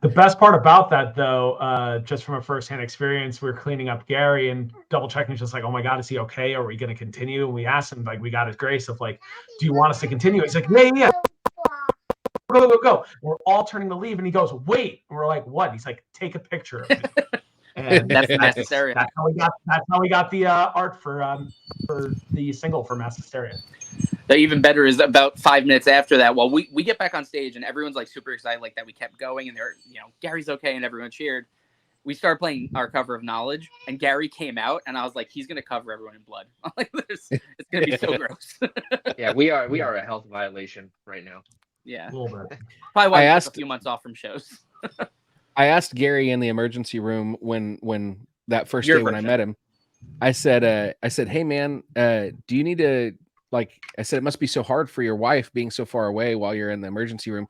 The best part about that, though, just from a firsthand experience, we were cleaning up Gary and double checking, just like, oh my God, is he okay? Are we going to continue? And we asked him, like, we got his grace of like, do you want us to continue? He's like, yeah. Go. We're all turning to leave, and he goes, wait. And we're like, what? He's like, take a picture of me. And that's Mass Hysteria. That's how we got the art for the single for Mass Hysteria. The even better is about 5 minutes after that, while we get back on stage and everyone's like super excited, like that we kept going and they're, Gary's okay and everyone cheered. We started playing our cover of Knowledge and Gary came out and I was like, he's gonna cover everyone in blood. I'm like, it's gonna be so gross. Yeah, we are a health violation right now. Yeah, a little bit. Probably why I asked a few months off from shows. I asked Gary in the emergency room when that first day when I met him. I said, hey man, do you need to, like, I said, it must be so hard for your wife being so far away while you're in the emergency room.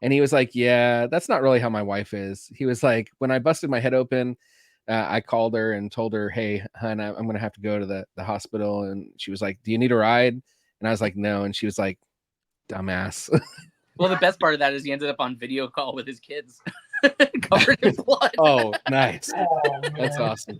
And he was like, yeah, that's not really how my wife is. He was like, when I busted my head open, I called her and told her, hey, hon, I'm going to have to go to the hospital. And she was like, do you need a ride? And I was like, no. And she was like, dumbass. Well, the best part of that is he ended up on video call with his kids covered in blood. Oh, nice. That's awesome.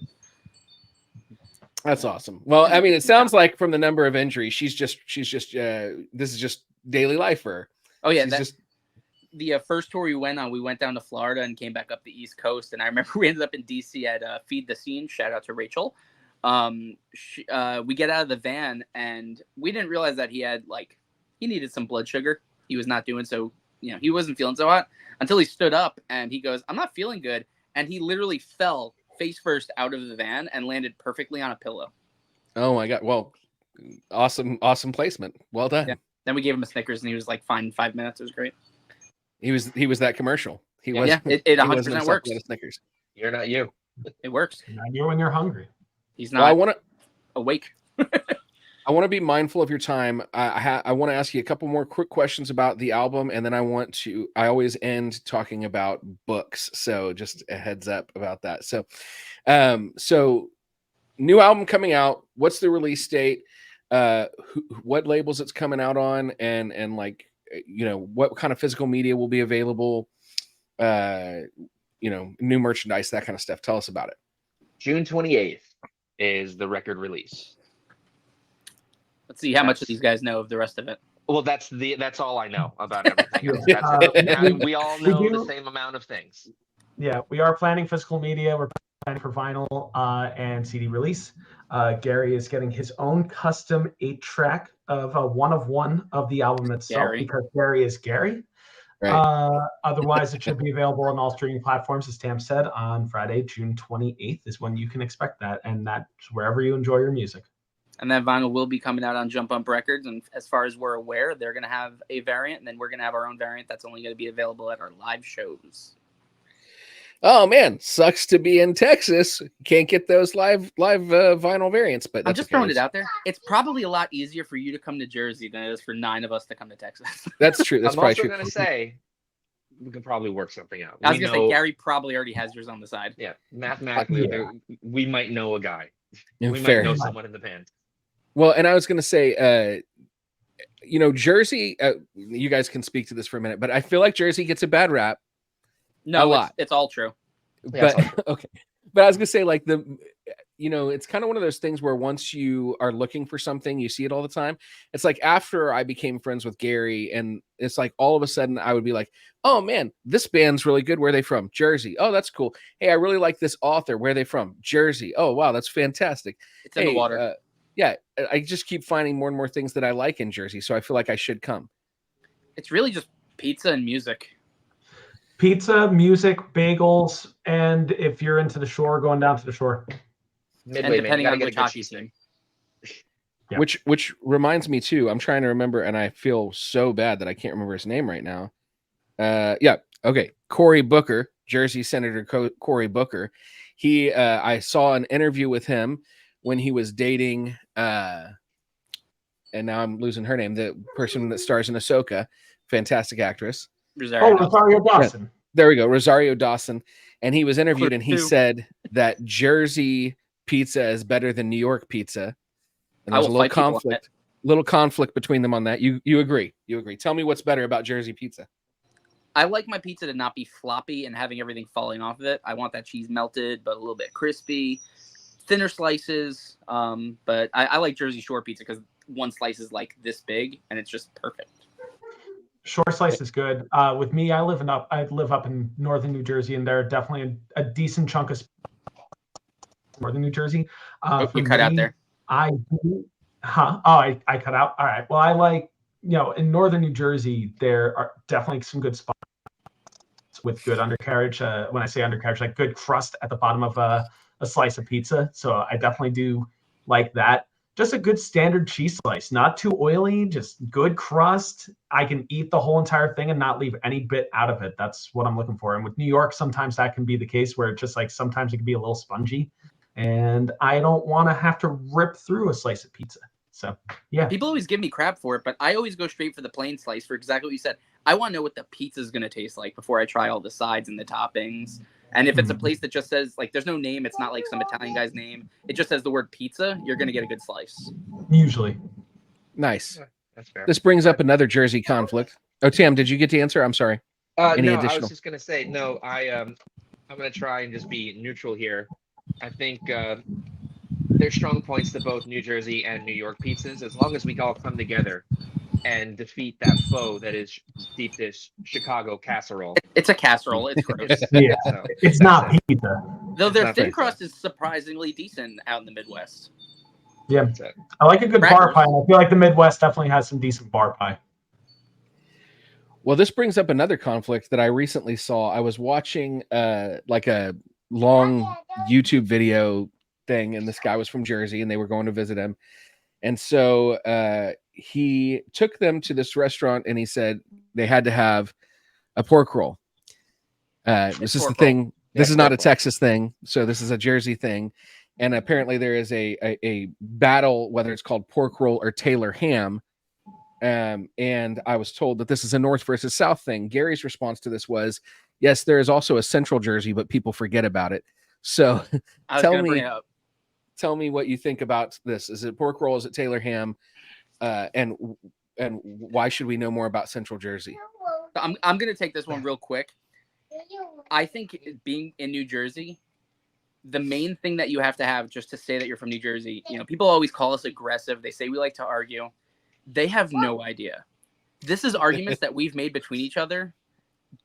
That's awesome. Well, I mean, it sounds like from the number of injuries, she's just this is just daily life for her. Oh yeah, the first tour we went down to Florida and came back up the East Coast. And I remember we ended up in DC at Feed the Scene. Shout out to Rachel. We get out of the van and we didn't realize that he needed some blood sugar. He was not doing so. He wasn't feeling so hot until he stood up and he goes, I'm not feeling good. And he literally fell face first out of the van and landed perfectly on a pillow. Oh my God. Well, awesome placement. Well done. Yeah. Then we gave him a Snickers and he was like fine in 5 minutes. It was great. He was that commercial. It 100% works. Snickers. You're not you. It works. You're not you when you're hungry. He's not awake. I want to be mindful of your time. I want to ask you a couple more quick questions about the album, and then I always end talking about books. So just a heads up about that. So, new album coming out. What's the release date? What labels it's coming out on, and like, what kind of physical media will be available? New merchandise, that kind of stuff. Tell us about it. June 28th is the record release. Let's see how much of these guys know of the rest of it. Well, that's all I know about everything. We all know the same amount of things. Yeah, we are planning physical media. We're planning for vinyl and CD release. Gary is getting his own custom 8-track of one of the album itself, because Gary is Gary. Right. Otherwise, it should be available on all streaming platforms, as Tam said, on Friday, June 28th is when you can expect that, and that's wherever you enjoy your music. And that vinyl will be coming out on Jump Bump Records. And as far as we're aware, they're going to have a variant, and then we're going to have our own variant that's only going to be available at our live shows. Oh man, sucks to be in Texas. Can't get those live vinyl variants, but I'm just throwing it out there. It's probably a lot easier for you to come to Jersey than it is for 9 of us to come to Texas. That's true. That's I'm probably also true. going to say we can probably work something out. I was going to say Gary probably already has yours on the side. Yeah, mathematically, we might know a guy. Yeah, we fair. might know someone in the band. Well, and I was going to say, Jersey. You guys can speak to this for a minute, but I feel like Jersey gets a bad rap. No, a lot. It's all true. But okay, but I was gonna say like it's kind of one of those things where once you are looking for something, you see it all the time. It's like after I became friends with Gary, and it's like all of a sudden I would be like, oh man, this band's really good. Where are they from? Jersey. Oh, that's cool. Hey, I really like this author. Where are they from? Jersey. Oh, wow, that's fantastic. It's in the water. Yeah, I just keep finding more and more things that I like in Jersey, so I feel like I should come. It's really just pizza and music. Pizza, music, bagels, and if you're into the shore, going down to the shore. Midway, and depending man, on get which a good hockey cheese team. Yeah. Which reminds me too, I'm trying to remember, and I feel so bad that I can't remember his name right now. Okay, Cory Booker, Jersey Senator Cory Booker. I saw an interview with him when he was dating, and now I'm losing her name, the person that stars in Ahsoka, fantastic actress. Rosario Dawson. Yeah, there we go, Rosario Dawson. And he was interviewed, and he said that Jersey pizza is better than New York pizza. And there's a little conflict between them on that. You agree? You agree? Tell me what's better about Jersey pizza. I like my pizza to not be floppy and having everything falling off of it. I want that cheese melted, but a little bit crispy, thinner slices. But I like Jersey Shore pizza because one slice is like this big, and it's just perfect. Short slice is good. With me, I live up in northern New Jersey, and there are definitely a decent chunk of northern New Jersey. You cut out there. I cut out. All right. Well, I like, in northern New Jersey, there are definitely some good spots with good undercarriage. When I say undercarriage, like good crust at the bottom of a slice of pizza. So I definitely do like that. Just a good standard cheese slice, not too oily, just good crust. I can eat the whole entire thing and not leave any bit out of it. That's what I'm looking for. And with New York, sometimes that can be the case where it's just like sometimes it can be a little spongy. And I don't want to have to rip through a slice of pizza. So, yeah. People always give me crap for it, but I always go straight for the plain slice for exactly what you said. I want to know what the pizza is going to taste like before I try all the sides and the toppings. And if it's a place that just says, like, there's no name, it's not like some Italian guy's name, it just says the word pizza, you're going to get a good slice. Usually. Nice. Yeah, that's fair. This brings up another Jersey conflict. Oh, Tam, did you get to answer? I'm sorry. Any additional? I was just going to say, no, I'm going to try and just be neutral here. I think there's strong points to both New Jersey and New York pizzas, as long as we all come together and defeat that foe that is deep dish Chicago casserole. It's a casserole. It's gross. Yeah, so, it's not pizza. Though their thin crust is surprisingly decent out in the Midwest. Yeah, I like a good bar pie. I feel like the Midwest definitely has some decent bar pie. Well, this brings up another conflict that I recently saw. I was watching like a long YouTube video thing, and this guy was from Jersey, and they were going to visit him. And so he took them to this restaurant, and he said they had to have a pork roll. This is the thing. This is not a Texas thing, so this is a Jersey thing. And apparently there is a battle, whether it's called pork roll or Taylor ham. And I was told that this is a North versus South thing. Gary's response to this was, yes, there is also a Central Jersey, but people forget about it. So tell me what you think about this. Is it pork roll? Is it Taylor ham? And why should we know more about Central Jersey? I'm going to take this one real quick. I think being in New Jersey, the main thing that you have to have just to say that you're from New Jersey, people always call us aggressive. They say we like to argue. They have no idea. This is arguments that we've made between each other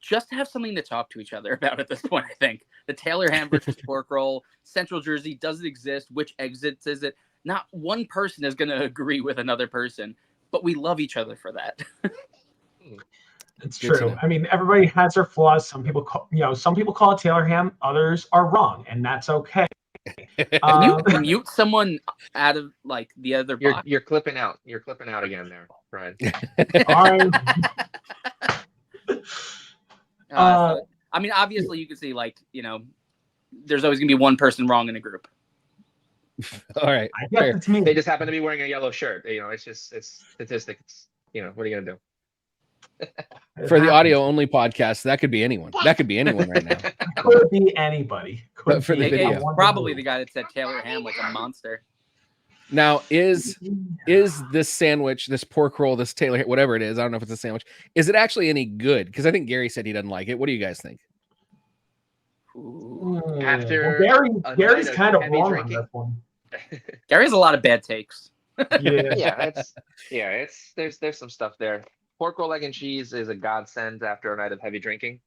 just to have something to talk to each other about at this point, I think. The Taylor ham versus pork roll, Central Jersey, does it exist? Which exits is it? Not one person is going to agree with another person, but we love each other for that. It's true. I mean, everybody has their flaws. Some people call it Taylor ham. Others are wrong, and that's okay. Can you mute someone out of like the other box? You're clipping out. You're clipping out again there, Brian. I mean, obviously, you can see like there's always gonna be one person wrong in a group. All right. I guess it's me. They just happen to be wearing a yellow shirt. It's statistics. What are you gonna do? For the audio only podcast, that could be anyone. That could be anyone right now. Could be anybody. But for the video, probably the guy that said Taylor Ham like a monster. Now, is this sandwich, this pork roll, this Taylor, whatever it is, I don't know if it's a sandwich, is it actually any good? Because I think Gary said he doesn't like it. What do you guys think? After Gary's kind of wrong drinking. on that one. Gary has a lot of bad takes. There's some stuff there. Pork roll, egg, and cheese is a godsend after a night of heavy drinking.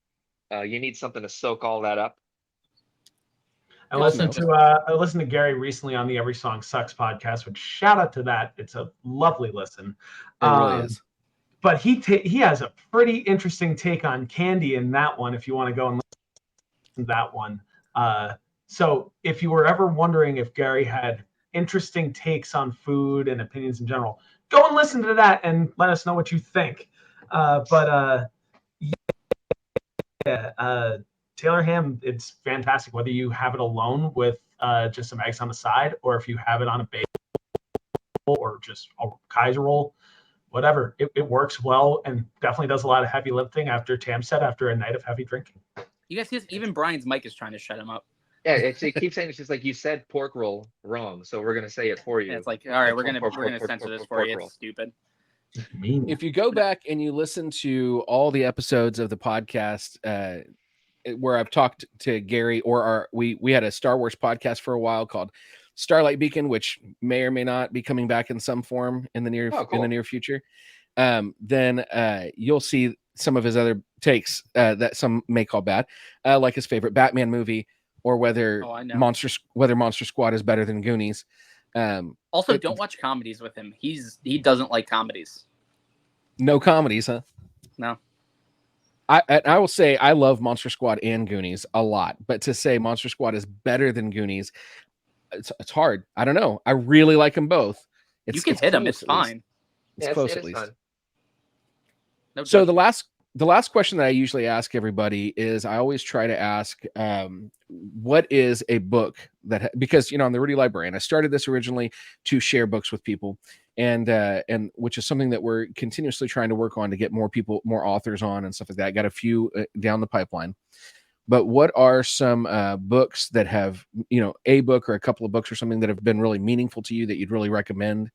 You need something to soak all that up. I listened to Gary recently on the Every Song Sucks podcast, which shout out to that. It's a lovely listen. It really is. But he has a pretty interesting take on candy in that one. If you want to go and listen to that one. So if you were ever wondering if Gary had interesting takes on food and opinions in general, go and listen to that and let us know what you think. Taylor Ham, it's fantastic. Whether you have it alone with just some eggs on the side, or if you have it on a bagel or just a Kaiser roll, whatever, it works well and definitely does a lot of heavy lifting after Tam said after a night of heavy drinking. You guys see this? Even Brian's mic is trying to shut him up. Yeah, it keeps saying it's just like you said pork roll wrong, so we're gonna say it for you. Yeah, it's like, all right, we're gonna censor this for you. It's stupid. If you go back and you listen to all the episodes of the podcast where I've talked to Gary, or we had a Star Wars podcast for a while called Starlight Beacon, which may or may not be coming back in some form in the near future. Then you'll see some of his other takes that some may call bad, like his favorite Batman movie, or whether Monster Squad is better than Goonies. Also, don't watch comedies with him. He doesn't like comedies. No comedies, huh? No. I will say I love Monster Squad and Goonies a lot, but to say Monster Squad is better than Goonies, it's hard. I don't know. I really like them both. You can hit them. It's fine. It's close at least. No so the last question that I usually ask everybody is I always try to ask, what is a book because I'm the Rudie Librarian. I started this originally to share books with people, and which is something that we're continuously trying to work on to get more people, more authors on and stuff like that. Got a few down the pipeline. But what are some books that have, a book or a couple of books or something that have been really meaningful to you that you'd really recommend?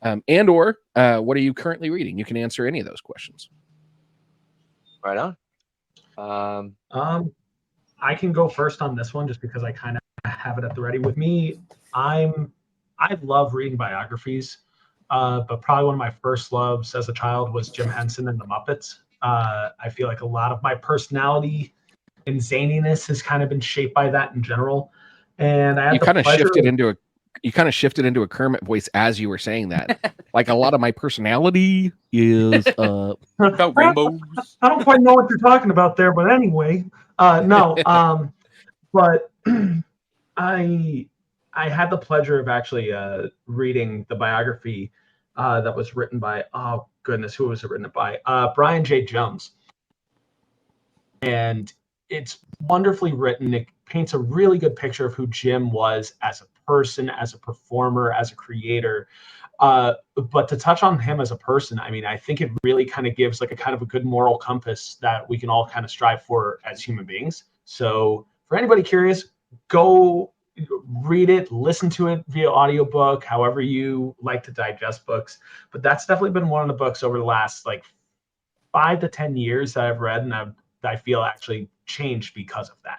Or what are you currently reading? You can answer any of those questions. Right on. I can go first on this one just because I kind of have it at the ready. With me, I love reading biographies, but probably one of my first loves as a child was Jim Henson and the Muppets. I feel like a lot of my personality and zaniness has kind of been shaped by that in general. And I had you kind of shifted into a Kermit voice as you were saying that. Like a lot of my personality is about rainbows. I don't quite know what you're talking about there, but anyway, no. But I had the pleasure of actually reading the biography that was written by, oh goodness, who was it written by? Brian J. Jones. And it's wonderfully written. It paints a really good picture of who Jim was as a person, as a performer, as a creator. But to touch on him as a person, I mean, I think it really kind of gives like a kind of a good moral compass that we can all kind of strive for as human beings. So for anybody curious, go read it, listen to it via audiobook, however you like to digest books. But that's definitely been one of the books over the last like 5 to 10 years that I've read, and I feel actually changed because of that.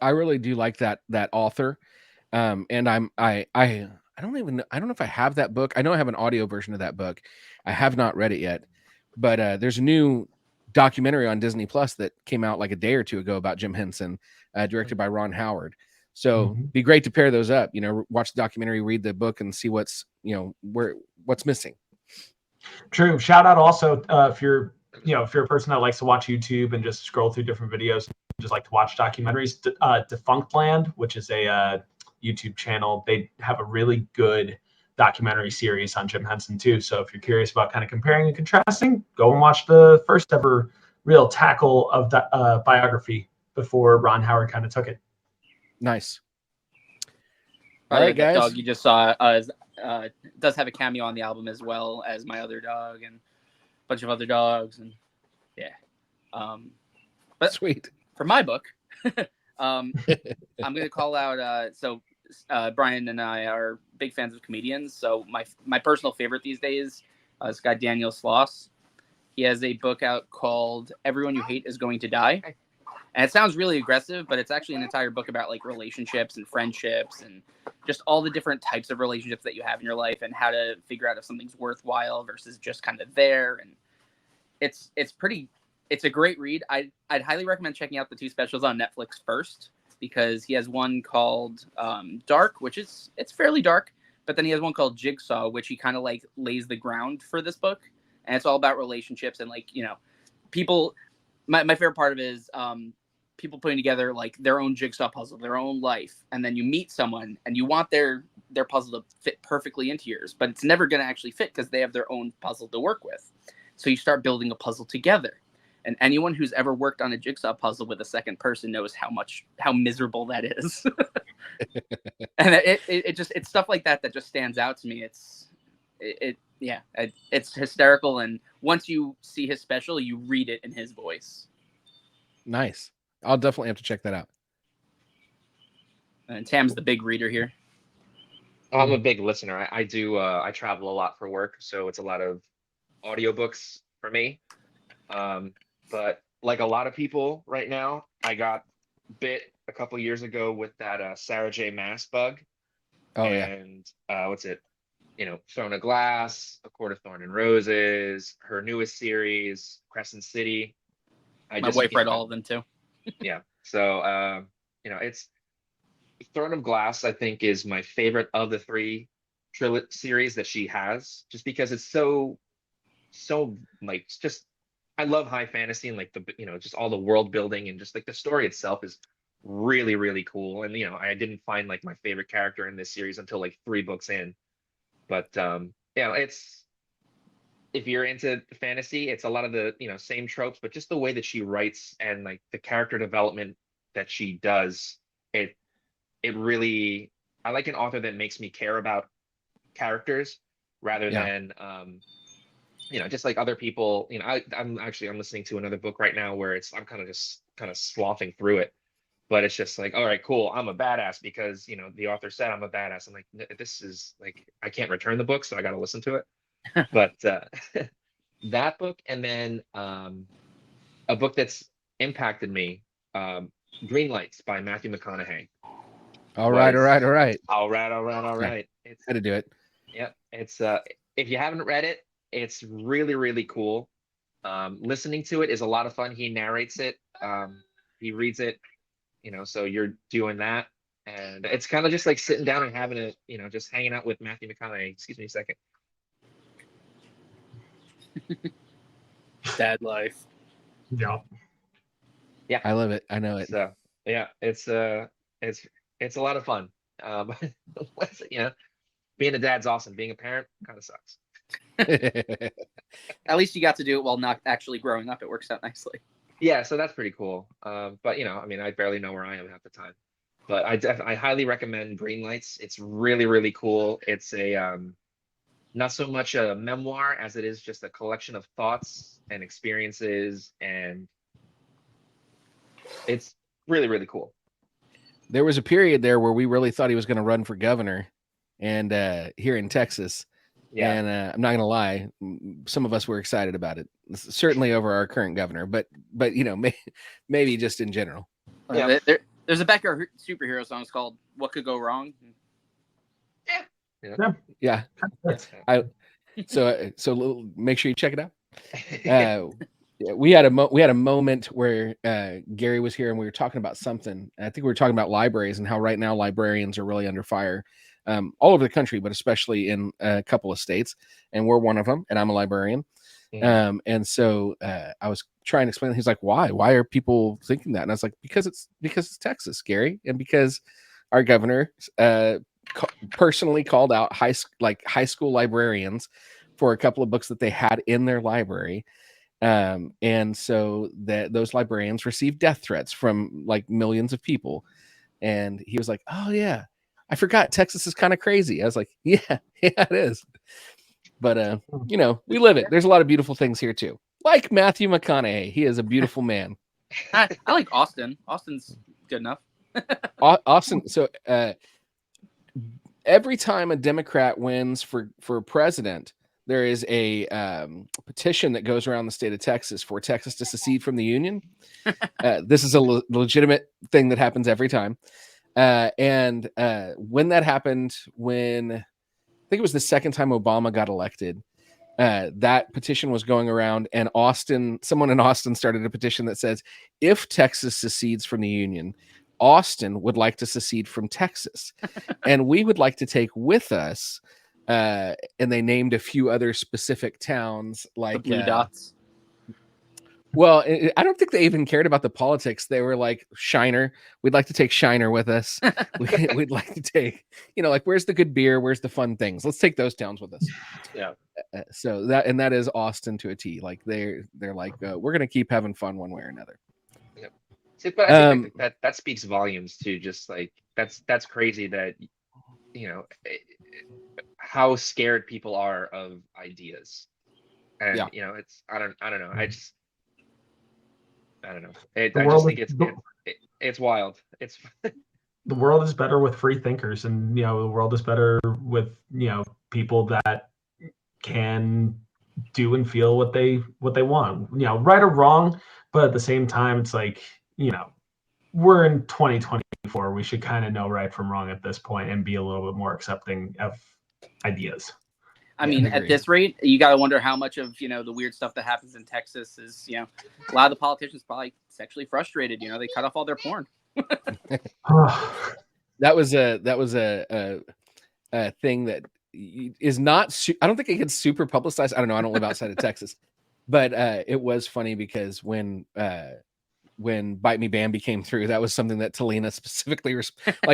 I really do like that author. And I don't know if I have that book. I know I have an audio version of that book. I have not read it yet, but there's a new documentary on Disney Plus that came out like a day or two ago about Jim Henson, directed by Ron Howard. So be great to pair those up, watch the documentary, read the book, and see what's missing. True. Shout out also if you're a person that likes to watch YouTube and just scroll through different videos, and just like to watch documentaries, Defunct Land, which is a YouTube channel, they have a really good documentary series on Jim Henson too. So if you're curious about kind of comparing and contrasting, go and watch the first ever real tackle of the biography before Ron Howard kind of took it. Nice. All right, guys. Dog you just saw does have a cameo on the album as well as my other dog and a bunch of other dogs, and yeah. But sweet. For my book, I'm going to call out. Brian and I are big fans of comedians. So my personal favorite these days is this guy Daniel Sloss. He has a book out called "Everyone You Hate Is Going to Die," and it sounds really aggressive, but it's actually an entire book about like relationships and friendships and just all the different types of relationships that you have in your life and how to figure out if something's worthwhile versus just kind of there. And it's a great read. I'd highly recommend checking out the 2 specials on Netflix first, because he has one called Dark, which it's fairly dark, but then he has one called Jigsaw, which he kind of like lays the ground for this book, and it's all about relationships and like, you know, people. My favorite part of it is people putting together like their own jigsaw puzzle, their own life, and then you meet someone and you want their puzzle to fit perfectly into yours, but it's never going to actually fit because they have their own puzzle to work with. So you start building a puzzle together. And anyone who's ever worked on a jigsaw puzzle with a second person knows how miserable that is. And it's stuff like that just stands out to me. It's hysterical. And once you see his special, you read it in his voice. Nice. I'll definitely have to check that out. And Tam's the big reader here. Oh, I'm a big listener. I travel a lot for work, so it's a lot of audiobooks for me. But like a lot of people right now, I got bit a couple years ago with that Sarah J. Maas bug. Oh, and what's it? You know, Throne of Glass, A Court of Thorn and Roses, her newest series, Crescent City. My wife read all of them too. Yeah. So it's Throne of Glass, I think, is my favorite of the 3 series that she has, just because it's so like just. I love high fantasy and like just all the world building and just like the story itself is really, really cool. And, I didn't find like my favorite character in this series until like 3 books in. But, it's, if you're into fantasy, it's a lot of the, same tropes, but just the way that she writes and like the character development that she does, it really, I like an author that makes me care about characters rather than, just like other people, I'm listening to another book right now where I'm kind of sloughing through it, but it's just like, all right, cool. I'm a badass because, the author said I'm a badass. I'm like, this is like, I can't return the book, so I got to listen to it. But that book, and then a book that's impacted me, Green Lights by Matthew McConaughey. All right. It's how to do it. Yeah. It's if you haven't read it, it's really, really cool. Listening to it is a lot of fun. He narrates it. He reads it, so you're doing that. And it's kind of just like sitting down and having a, just hanging out with Matthew McConaughey. Excuse me a second. Dad life. Yeah. Yeah. I love it. I know it. So yeah, it's a lot of fun. Being a dad's awesome. Being a parent kind of sucks. At least you got to do it while not actually growing up. It works out nicely. Yeah, so that's pretty cool. But I barely know where I am half the time. But I highly recommend Green Lights. It's really, really cool. It's a not so much a memoir as it is just a collection of thoughts and experiences, and it's really, really cool. There was a period there where we really thought he was going to run for governor, and here in Texas. Yeah. And I'm not going to lie, some of us were excited about it. Certainly over our current governor, but maybe just in general. Yeah. There's a backyard superhero song called "What Could Go Wrong." Yeah. So make sure you check it out. We had a moment where Gary was here and we were talking about something. I think we were talking about libraries and how right now librarians are really under fire. All over the country, but especially in a couple of states, and we're one of them, and I'm a librarian. And so I was trying to explain. He's like, why are people thinking that? And I was like, because it's Texas, Gary, and because our governor personally called out high school librarians for a couple of books that they had in their library, And so those librarians received death threats from like millions of people. And he was like, oh yeah, I forgot Texas is kind of crazy. I was like, yeah, it is. But we live it. There's a lot of beautiful things here too. Like Matthew McConaughey. He is a beautiful man. I like Austin. Austin's good enough. Austin. So every time a Democrat wins for president, there is a petition that goes around the state of Texas for Texas to secede from the Union. This is a legitimate thing that happens every time. And when that happened, when I think it was the second time Obama got elected, that petition was going around, and someone in Austin started a petition that says, if Texas secedes from the Union, Austin would like to secede from Texas, and we would like to take with us. And they named a few other specific towns, like the Blue Dots. Well, I don't think they even cared about the politics. They were like, Shiner, we'd like to take Shiner with us. We'd like to take, like, where's the good beer? Where's the fun things? Let's take those towns with us. Yeah. So that is Austin to a T. Like they're like, we're going to keep having fun one way or another. Yep. See, but I think that speaks volumes too. Just like that's crazy that, how scared people are of ideas. And, it's, I don't know. I don't know. I just think it's wild. It's the world is better with free thinkers, and the world is better with people that can do and feel what they want. Right or wrong, but at the same time, it's like we're in 2024. We should kind of know right from wrong at this point and be a little bit more accepting of ideas. I mean, at this rate, you got to wonder how much of, the weird stuff that happens in Texas is, a lot of the politicians probably sexually frustrated. They cut off all their porn. That was a thing that is not, I don't think it gets super publicized. I don't know. I don't live outside of Texas, but it was funny because when Bite Me Bambi came through, that was something that Talina specifically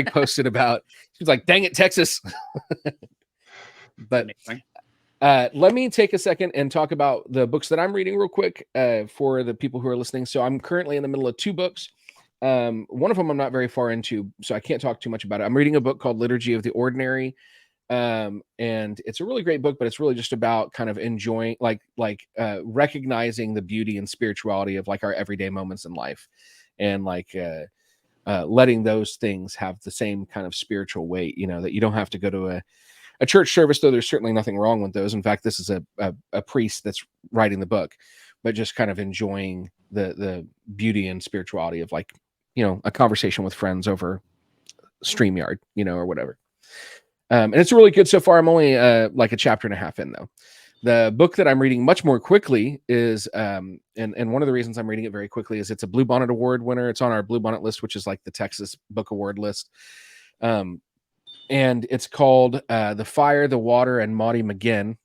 posted about. She was like, dang it, Texas. But let me take a second and talk about the books that I'm reading real quick for the people who are listening. So I'm currently in the middle of 2 books. One of them I'm not very far into, so I can't talk too much about it. I'm reading a book called Liturgy of the Ordinary. And it's a really great book, but it's really just about kind of enjoying, recognizing the beauty and spirituality of our everyday moments in life, and letting those things have the same kind of spiritual weight, that you don't have to go to a church service, though there's certainly nothing wrong with those. In fact, this is a priest that's writing the book, but just kind of enjoying the beauty and spirituality of a conversation with friends over StreamYard, or whatever. And it's really good so far. I'm only a chapter and a half in, though. The book that I'm reading much more quickly is, and one of the reasons I'm reading it very quickly is it's a Bluebonnet Award winner. It's on our Bluebonnet list, which is the Texas Book Award list. And it's called The Fire, the Water, and Maudie McGinn.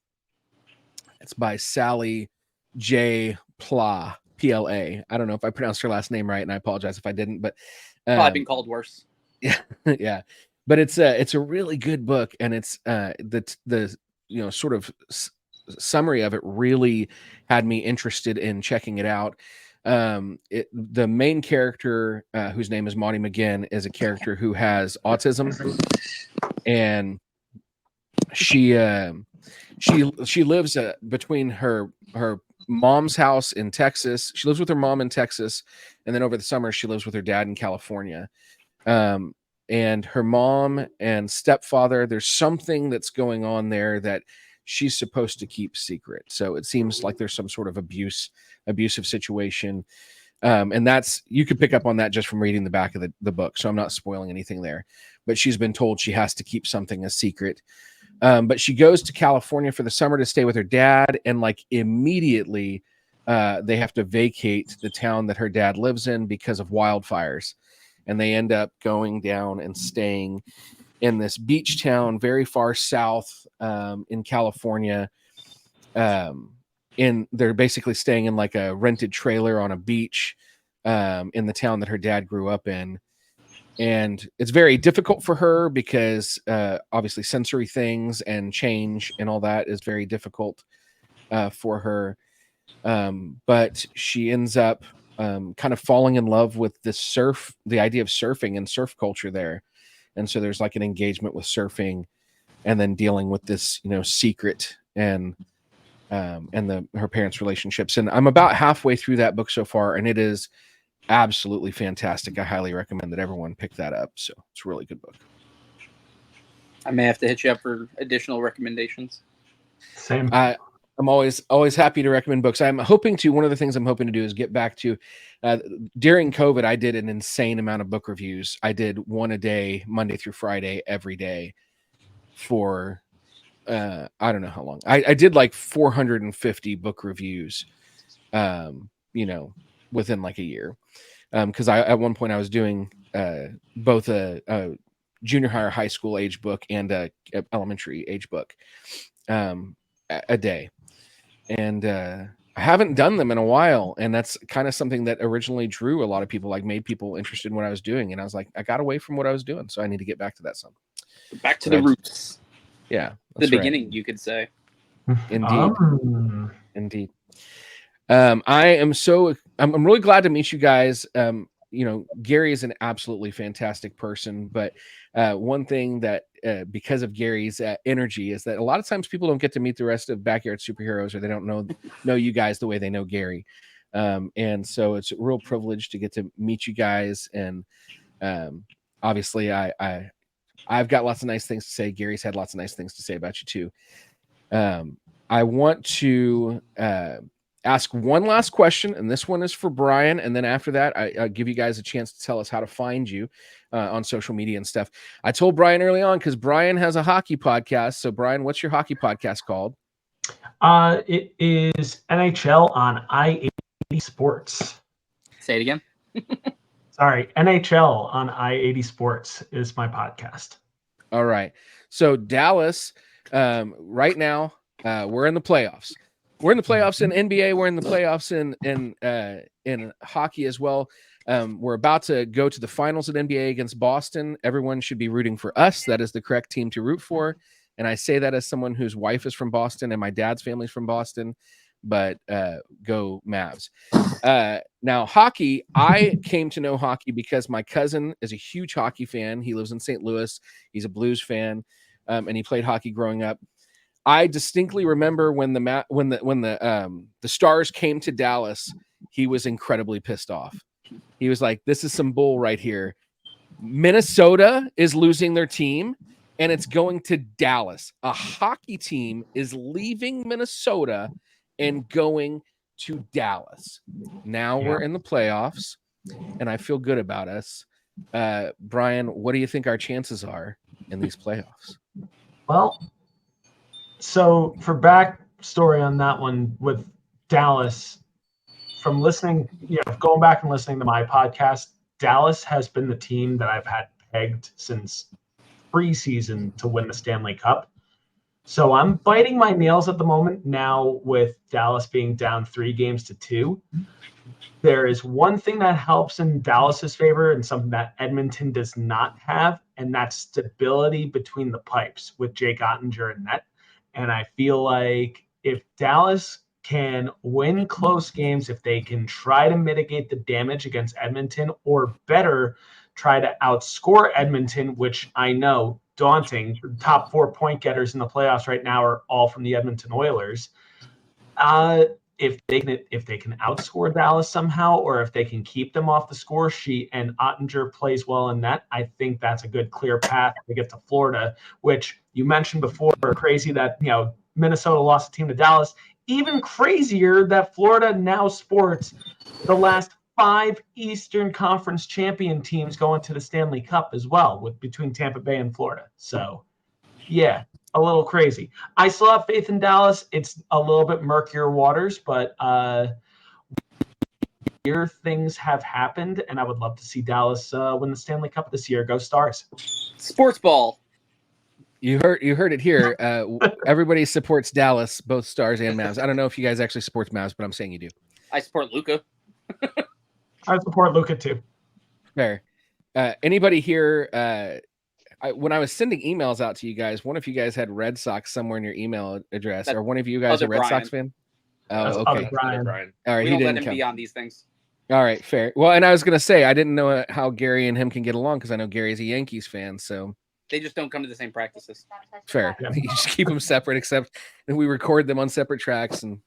It's by Sally J. Pla, P-L-A. I don't know if I pronounced her last name right, and I apologize if I didn't, but probably been called worse. Yeah, yeah. But it's a really good book, and it's the sort of summary of it really had me interested in checking it out. The main character, whose name is Maudie McGinn, is a character who has autism, and she lives between her mom's house in Texas. She lives with her mom in Texas, and then over the summer she lives with her dad in California. And her mom and stepfather, there's something that's going on there that she's supposed to keep secret. So it seems like there's some sort of abusive situation. And you could pick up on that just from reading the back of the book. So I'm not spoiling anything there, but she's been told she has to keep something a secret. But she goes to California for the summer to stay with her dad. And immediately they have to vacate the town that her dad lives in because of wildfires. And they end up going down and staying in this beach town very far south in California. They're basically staying in a rented trailer on a beach in the town that her dad grew up in. And it's very difficult for her because obviously sensory things and change and all that is very difficult for her. But she ends up kind of falling in love with the idea of surfing and surf culture there. And so there's like an engagement with surfing, and then dealing with this, secret and her parents' relationships. And I'm about halfway through that book so far, and it is absolutely fantastic. I highly recommend that everyone pick that up. So it's a really good book. I may have to hit you up for additional recommendations. Same. I'm always happy to recommend books. One of the things I'm hoping to do is get back to, during COVID, I did an insane amount of book reviews. I did one a day, Monday through Friday, every day for, I don't know how long. I did like 450 book reviews, within like a year. Cause at one point I was doing, both a junior high school age book and a elementary age book, a day. And I haven't done them in a while, and that's kind of something that originally drew a lot of people, like made people interested in what I was doing. And I was like, I got away from what I was doing, so I need to get back to that some. Back to the roots. Yeah, the beginning, you could say. Indeed, indeed. I'm really glad to meet you guys. Gary is an absolutely fantastic person, but one thing that because of Gary's energy is that a lot of times people don't get to meet the rest of Backyard Superheroes, or they don't know you guys the way they know Gary. And so it's a real privilege to get to meet you guys. And obviously I've got lots of nice things to say. Gary's had lots of nice things to say about you too. I want to ask one last question, and this one is for Brian. And then after that, I'll give you guys a chance to tell us how to find you on social media and stuff. I told Brian early on, because Brian has a hockey podcast. So Brian, what's your hockey podcast called? It is NHL on I-80 Sports. Say it again. Sorry, NHL on I-80 Sports is my podcast. All right. So Dallas, right now, we're in the playoffs. We're in the playoffs in NBA. We're in the playoffs in hockey as well. We're about to go to the finals at NBA against Boston. Everyone should be rooting for us. That is the correct team to root for. And I say that as someone whose wife is from Boston and my dad's family's from Boston. But go Mavs. Now, hockey, I came to know hockey because my cousin is a huge hockey fan. He lives in St. Louis. He's a Blues fan, and he played hockey growing up. I distinctly remember when the Stars came to Dallas, he was incredibly pissed off. He was like, "This is some bull right here. Minnesota is losing their team, and it's going to Dallas. A hockey team is leaving Minnesota and going to Dallas. Now we're in the playoffs, and I feel good about us." Brian, what do you think our chances are in these playoffs? Well, so for backstory on that one with Dallas, from listening, going back and listening to my podcast, Dallas has been the team that I've had pegged since preseason to win the Stanley Cup. So I'm biting my nails at the moment now with Dallas being down 3-2. There is one thing that helps in Dallas's favor and something that Edmonton does not have, and that's stability between the pipes with Jake Ottinger in net. And I feel like if Dallas can win close games, if they can try to mitigate the damage against Edmonton, or better, try to outscore Edmonton, which I know, daunting. The top 4 point getters in the playoffs right now are all from the Edmonton Oilers. If they can outscore Dallas somehow, or if they can keep them off the score sheet and Ottinger plays well in net, I think that's a good clear path to get to Florida, which you mentioned before. Crazy that Minnesota lost a team to Dallas. Even crazier that Florida now sports the last 5 Eastern Conference champion teams going to the Stanley Cup as well, between Tampa Bay and Florida. So, yeah, a little crazy. I still have faith in Dallas. It's a little bit murkier waters, but weird things have happened, and I would love to see Dallas win the Stanley Cup this year. Go Stars! Sports ball. You heard it here. Everybody supports Dallas, both Stars and Mavs. I don't know if you guys actually support Mavs, but I'm saying you do. I support Luka. I support Luka too. Fair. Anybody here? When I was sending emails out to you guys, one of you guys had Red Sox somewhere in your email address. Are one of you guys a Red Sox fan? Oh, That's okay. Brian. All right, We he don't let didn't him come. be on these things. All right, fair. Well, and I was gonna say I didn't know how Gary and him can get along because I know Gary's a Yankees fan, so They just don't come to the same practices. fair. Yeah. You just keep them separate, except that we record them on separate tracks and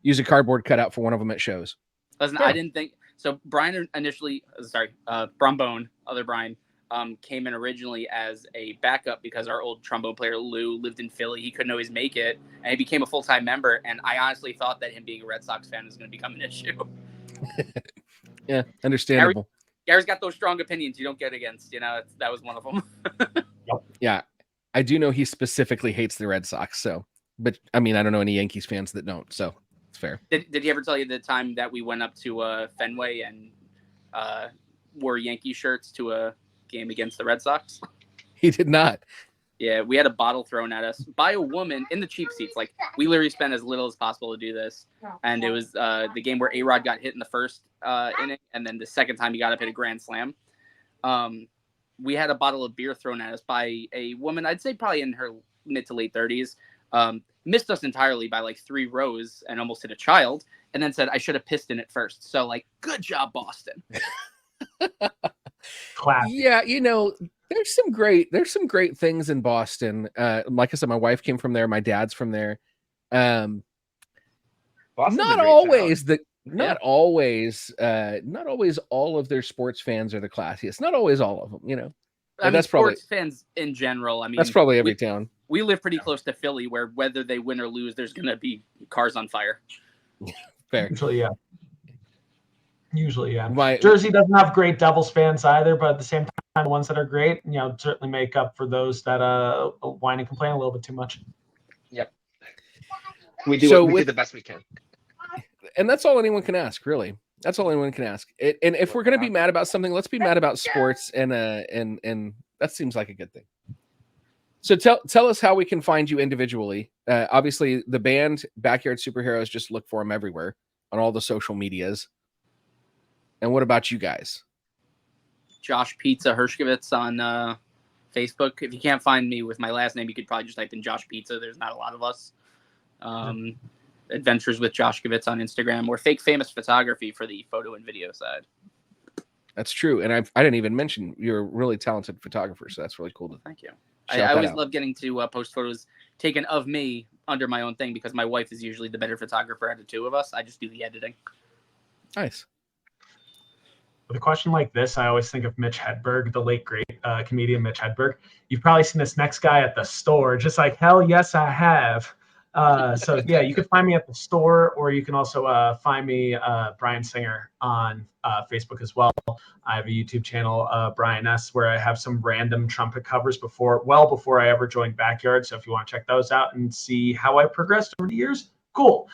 use a cardboard cutout for one of them at shows. Listen, Fair. I didn't think so. Brian initially, Brombone, other Brian, came in originally as a backup because our old trombone player Lou lived in Philly. He couldn't always make it, and he became a full-time member. And I honestly thought that him being a Red Sox fan was going to become an issue. Yeah, understandable. Gary's got those strong opinions you don't get against. You know, that was one of them. Yeah, I do know he specifically hates the Red Sox. So, but I mean, I don't know any Yankees fans that don't. So it's fair. Did he ever tell you the time that we went up to Fenway and wore Yankee shirts to a game against the Red Sox? He did not. Yeah, we had a bottle thrown at us by a woman in the cheap seats. Like, we literally spent as little as possible to do this. And it was the game where A-Rod got hit in the first inning, and then the second time he got up hit a grand slam. We had a bottle of beer thrown at us by a woman, I'd say probably in her mid to late 30s. Missed us entirely by like 3 rows and almost hit a child, and then said I should have pissed in it first. So, like, good job, Boston. Classic. Yeah, you know, there's some great things in Boston. Like I said, my wife came from there, my dad's from there. Boston's Not a great always town. not always all of their sports fans are the classiest. Not always all of them, you know. I mean, that's probably sports fans in general. I mean, that's probably every town. We live pretty close to Philly, where whether they win or lose, there's going to be cars on fire. Fair. Usually, yeah. Jersey doesn't have great Devils fans either, but at the same time, the ones that are great, you know, certainly make up for those that whine and complain a little bit too much. Yep. We do the best we can. And that's all anyone can ask, really. That's all anyone can ask. And if we're going to be mad about something, let's be mad about sports, and that seems like a good thing. So tell us how we can find you individually. Obviously, the band Backyard Superheroes, just look for them everywhere on all the social medias. And what about you guys? Josh Pizza Hershkovitz on Facebook. If you can't find me with my last name, you could probably just type in Josh Pizza. There's not a lot of us. Adventures with Joshkovitz on Instagram, or Fake Famous Photography for the photo and video side. That's true. And I didn't even mention you're a really talented photographer, so that's really cool. Thank you. I always love getting to post photos taken of me under my own thing, because my wife is usually the better photographer out of 2 of us. I just do the editing. Nice. With a question like this, I always think of Mitch Hedberg, the late great comedian Mitch Hedberg. You've probably seen this next guy at the store, just like, hell yes, I have. So yeah, you can find me at the store, or you can also find me, Brian Singer, on Facebook as well. I have a YouTube channel, Brian S., where I have some random trumpet covers before I ever joined Backyard. So if you want to check those out and see how I progressed over the years, cool.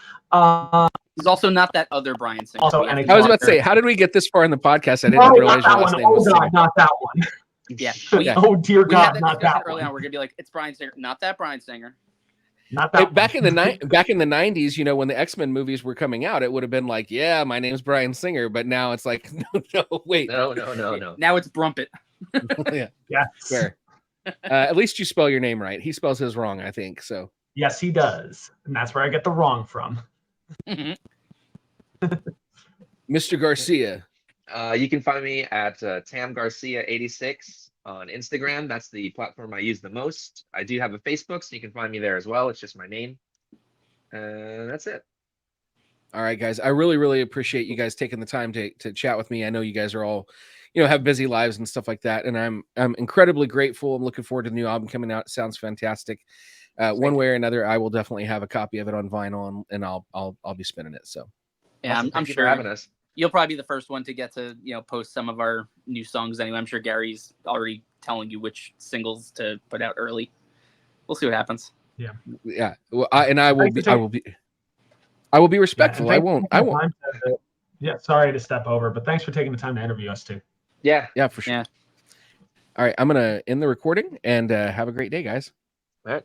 He's also not that other Brian Singer. Also, I was about to say, how did we get this far in the podcast? I didn't realize your last name was Singer. Not that one. Yeah. Oh dear God, not that early one. on. We're gonna be like, it's Brian Singer, not that Brian Singer. Not that back in the 90s, you know, when the X-Men movies were coming out, it would have been like, yeah, my name's Brian Singer, but now it's like, no, wait. No. Now it's Brumpet. Yeah. Yes. Fair. At least you spell your name right. He spells his wrong, I think. So yes, he does. And that's where I get the wrong from. Mr. Garcia. You can find me at Tam Garcia 86 on Instagram. That's the platform I use the most. I do have a Facebook, so you can find me there as well. It's just my name. That's it. All right, guys. I really, really appreciate you guys taking the time to chat with me. I know you guys are all, you know, have busy lives and stuff like that, and I'm incredibly grateful. I'm looking forward to the new album coming out. It sounds fantastic. One way or another, I will definitely have a copy of it on vinyl, and I'll be spinning it. So yeah, awesome. I'm Thank you sure for having us. You'll probably be the first one to get to, you know, post some of our new songs anyway. I'm sure Gary's already telling you which singles to put out early. We'll see what happens. Yeah. Well, I will be respectful. I won't. Yeah. Sorry to step over, but thanks for taking the time to interview us too. Yeah, for sure. Yeah. All right. I'm going to end the recording, and have a great day, guys. All right.